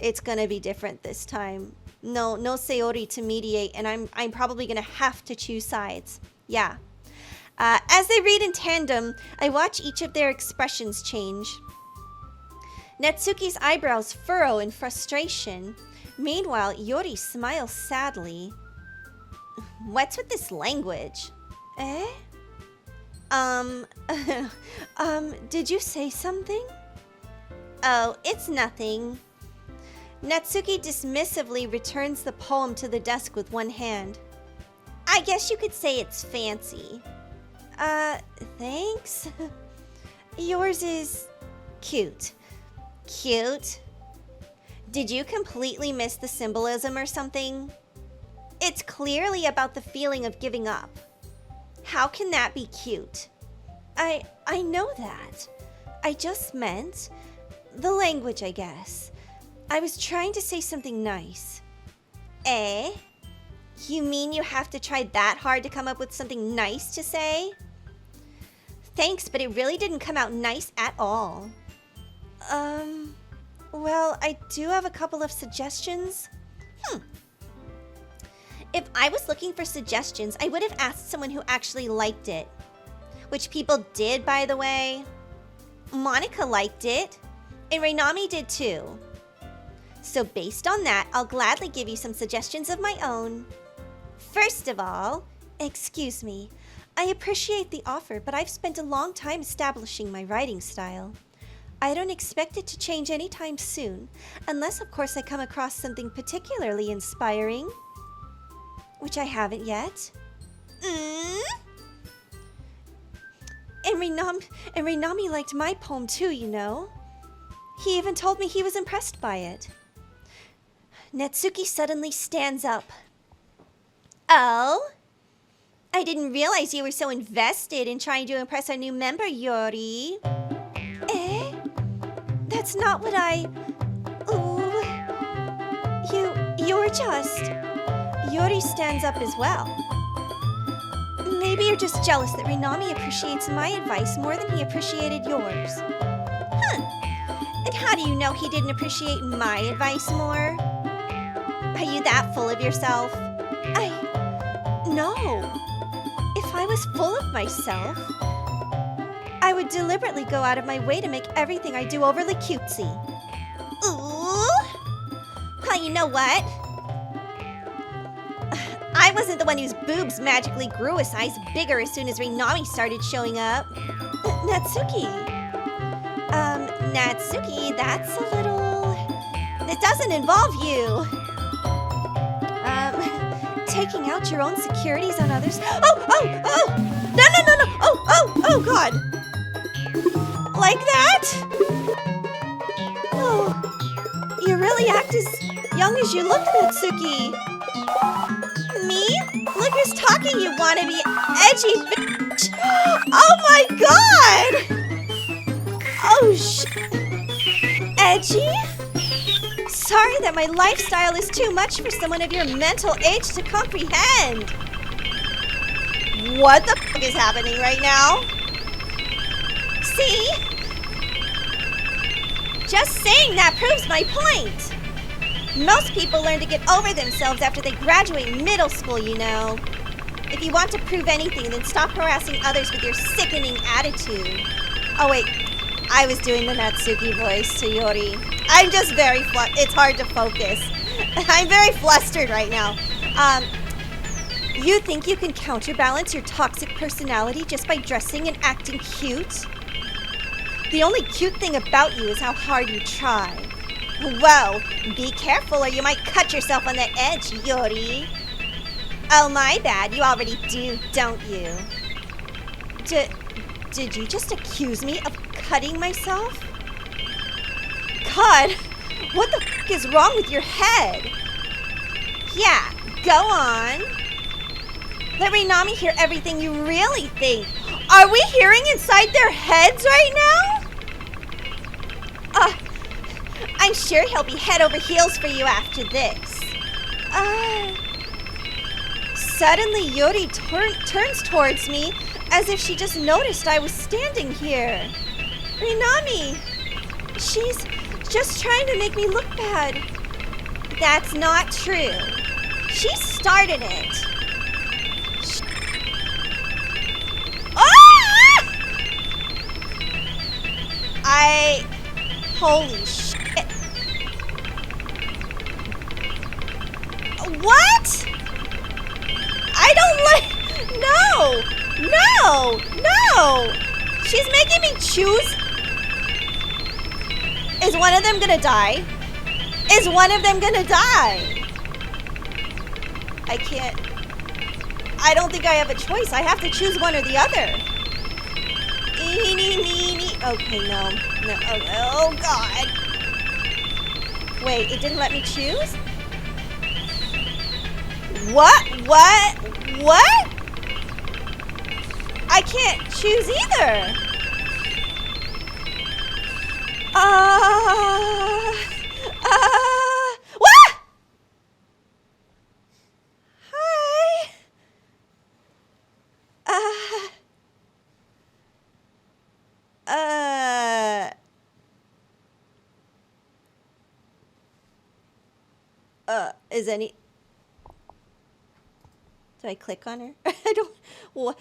It's gonna be different this time. No Sayori to mediate, and I'm probably gonna have to choose sides. Yeah. As they read in tandem, I watch each of their expressions change. Natsuki's eyebrows furrow in frustration. Meanwhile, Yori smiles sadly. What's with this language? Eh? Did you say something? Oh, it's nothing. Natsuki dismissively returns the poem to the desk with one hand. I guess you could say it's fancy. Thanks. Yours is cute. Cute? Did you completely miss the symbolism or something? It's clearly about the feeling of giving up. How can that be cute? I know that. I just meant the language, I guess. I was trying to say something nice. Eh? You mean you have to try that hard to come up with something nice to say? Thanks, but it really didn't come out nice at all. Well, I do have a couple of suggestions. If I was looking for suggestions, I would have asked someone who actually liked it. Which people did, by the way. Monica liked it, and Reinami did too. So based on that, I'll gladly give you some suggestions of my own. First of all, excuse me, I appreciate the offer, but I've spent a long time establishing my writing style. I don't expect it to change anytime soon, unless of course I come across something particularly inspiring. Which I haven't yet. And Reinami liked my poem too, you know. He even told me he was impressed by it. Natsuki suddenly stands up. Oh? I didn't realize you were so invested in trying to impress our new member, Yori. Eh? That's not what I... Ooh. You're just... Yori stands up as well. Maybe you're just jealous that Reinami appreciates my advice more than he appreciated yours. And how do you know he didn't appreciate my advice more? Are you that full of yourself? No. If I was full of myself, I would deliberately go out of my way to make everything I do overly cutesy. Ooh! Well, you know what? I wasn't the one whose boobs magically grew a size bigger as soon as Reinami started showing up. Natsuki. Natsuki, that's a little... It doesn't involve you. Taking out your own securities on others. Oh! No! Oh, God. Like that? Oh, you really act as young as you look, Natsuki. Me? Look who's talking, you wannabe edgy bitch. Oh my God! Oh, edgy? Sorry that my lifestyle is too much for someone of your mental age to comprehend. What the f*** is happening right now? See? Just saying that proves my point. Most people learn to get over themselves after they graduate middle school, you know. If you want to prove anything, then stop harassing others with your sickening attitude. Oh wait, I was doing the Natsuki voice to Yori. I'm just very it's hard to focus. I'm very flustered right now. You think you can counterbalance your toxic personality just by dressing and acting cute? The only cute thing about you is how hard you try. Well, be careful or you might cut yourself on the edge, Yori. Oh, my bad. You already do, don't you? Did you just accuse me of cutting myself? God, what the f*** is wrong with your head? Yeah, go on. Let Reinami hear everything you really think. Are we hearing inside their heads right now? I'm sure he'll be head over heels for you after this. Suddenly Yori turns towards me as if she just noticed I was standing here. Reinami, she's just trying to make me look bad. That's not true. She started it. Holy shit. What? I don't like... No! She's making me choose. Is one of them gonna die? Is one of them gonna die? I can't... I don't think I have a choice. I have to choose one or the other. Okay, no. Oh, God. Wait, it didn't let me choose? What? I can't choose either. What? Hi. Is any... Do I click on her? I don't... What?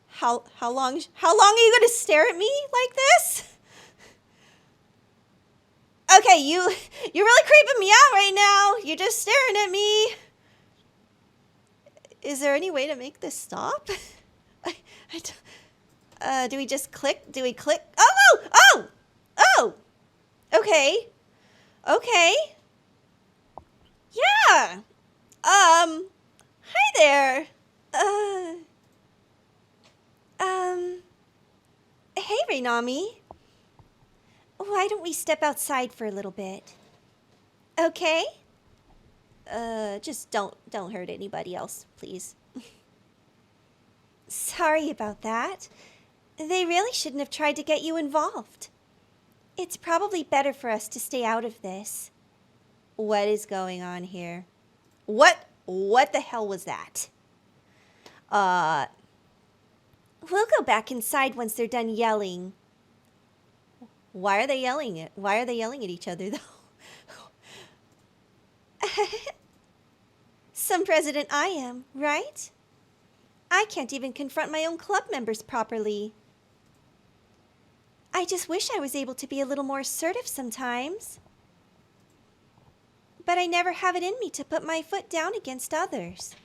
How long are you gonna stare at me like this? Okay, you're really creeping me out right now. You're just staring at me. Is there any way to make this stop? Do we just click? Do we click? Oh! Okay. Yeah. Hi there. Hey, Reinami. Why don't we step outside for a little bit? Okay? Just don't hurt anybody else, please. Sorry about that. They really shouldn't have tried to get you involved. It's probably better for us to stay out of this. What is going on here? What the hell was that? We'll go back inside once they're done yelling. Why are they yelling at each other, though? Some president I am, right? I can't even confront my own club members properly. I just wish I was able to be a little more assertive sometimes. But I never have it in me to put my foot down against others.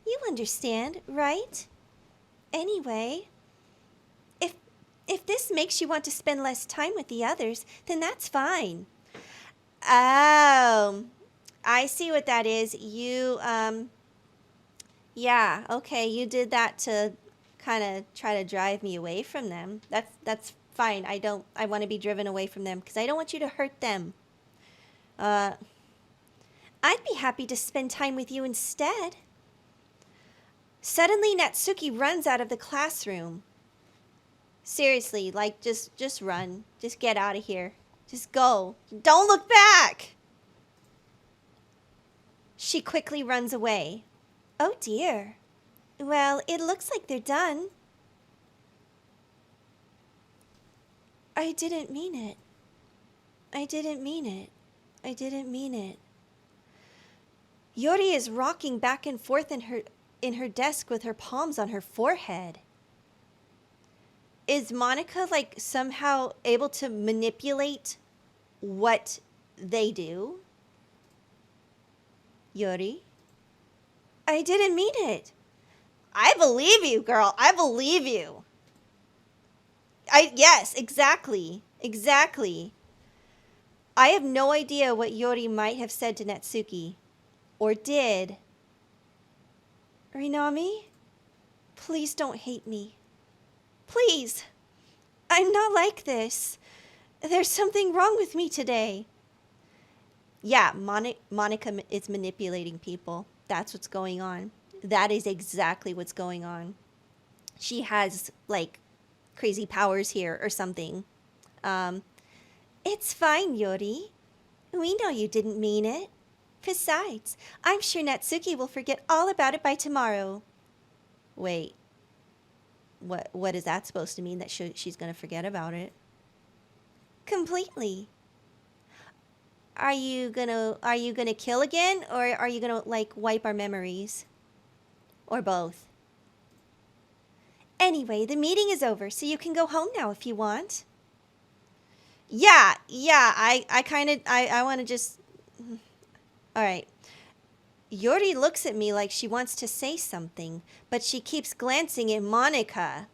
You understand, right? Anyway, if this makes you want to spend less time with the others, then that's fine. Oh, I see what that is. You, yeah, okay, you did that to kind of try to drive me away from them. That's fine. I want to be driven away from them because I don't want you to hurt them. I'd be happy to spend time with you instead. Suddenly, Natsuki runs out of the classroom. Seriously, like, just run. Just get out of here. Just go. Don't look back! She quickly runs away. Oh dear. Well, it looks like they're done. I didn't mean it. I didn't mean it. I didn't mean it. Yori is rocking back and forth in her desk with her palms on her forehead. Is Monica, like, somehow able to manipulate what They do. Yuri? I didn't mean it. I believe you, girl. I believe you. Yes, exactly. Exactly. I have no idea what Yuri might have said to Natsuki. Or did. Rinami? Please don't hate me. Please. I'm not like this. There's something wrong with me today. Yeah, Monica is manipulating people. That's what's going on. That is exactly what's going on. She has, like, crazy powers here or something. It's fine, Yuri. We know you didn't mean it. Besides, I'm sure Natsuki will forget all about it by tomorrow. Wait. What is that supposed to mean, that she's going to forget about it? Completely. Are you gonna kill again, or are you gonna, like, wipe our memories? Or both? Anyway, the meeting is over, so you can go home now if you want. Yeah, I want to just... Alright. Yuri looks at me like she wants to say something, but she keeps glancing at Monica.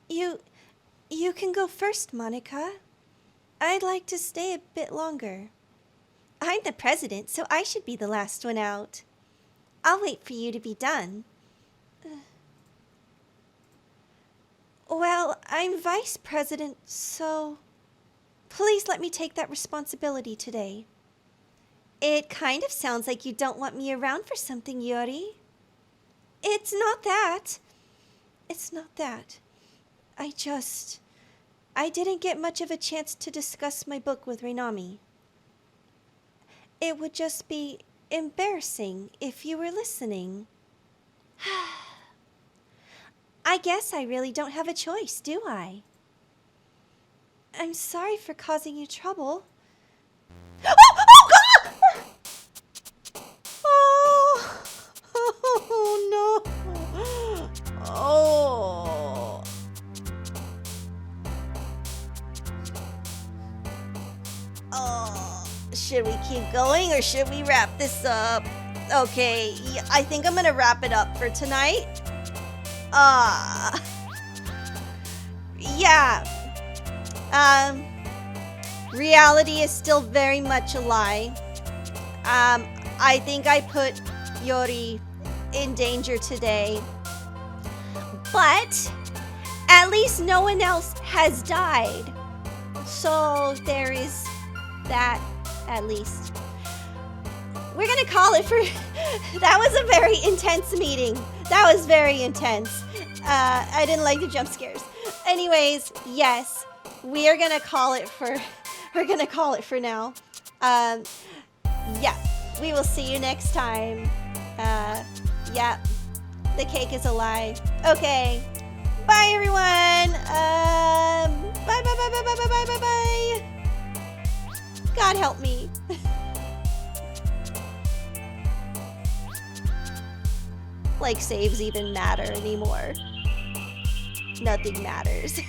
You can go first, Monica. I'd like to stay a bit longer. I'm the president, so I should be the last one out. I'll wait for you to be done. Well, I'm vice president, so please let me take that responsibility today. It kind of sounds like you don't want me around for something, Yuri. It's not that. It's not that. I didn't get much of a chance to discuss my book with Rinami. It would just be embarrassing if you were listening. I guess I really don't have a choice, do I? I'm sorry for causing you trouble. Oh God! Oh no! Oh. Should we keep going or should we wrap this up? Okay, I think I'm gonna wrap it up for tonight. Yeah. Reality is still very much a lie. I think I put Yuri in danger today. But at least no one else has died. So there is that, at least. We're gonna call it for... That was a very intense meeting. That was very intense. I didn't like the jump scares. Anyways, yes, we are gonna call it for... We're gonna call it for now. Yeah, we will see you next time. Yeah, the cake is a lie. Okay, bye everyone. Bye, bye, bye, bye, bye, bye, bye, bye, bye. God help me. Like, saves even matter anymore. Nothing matters.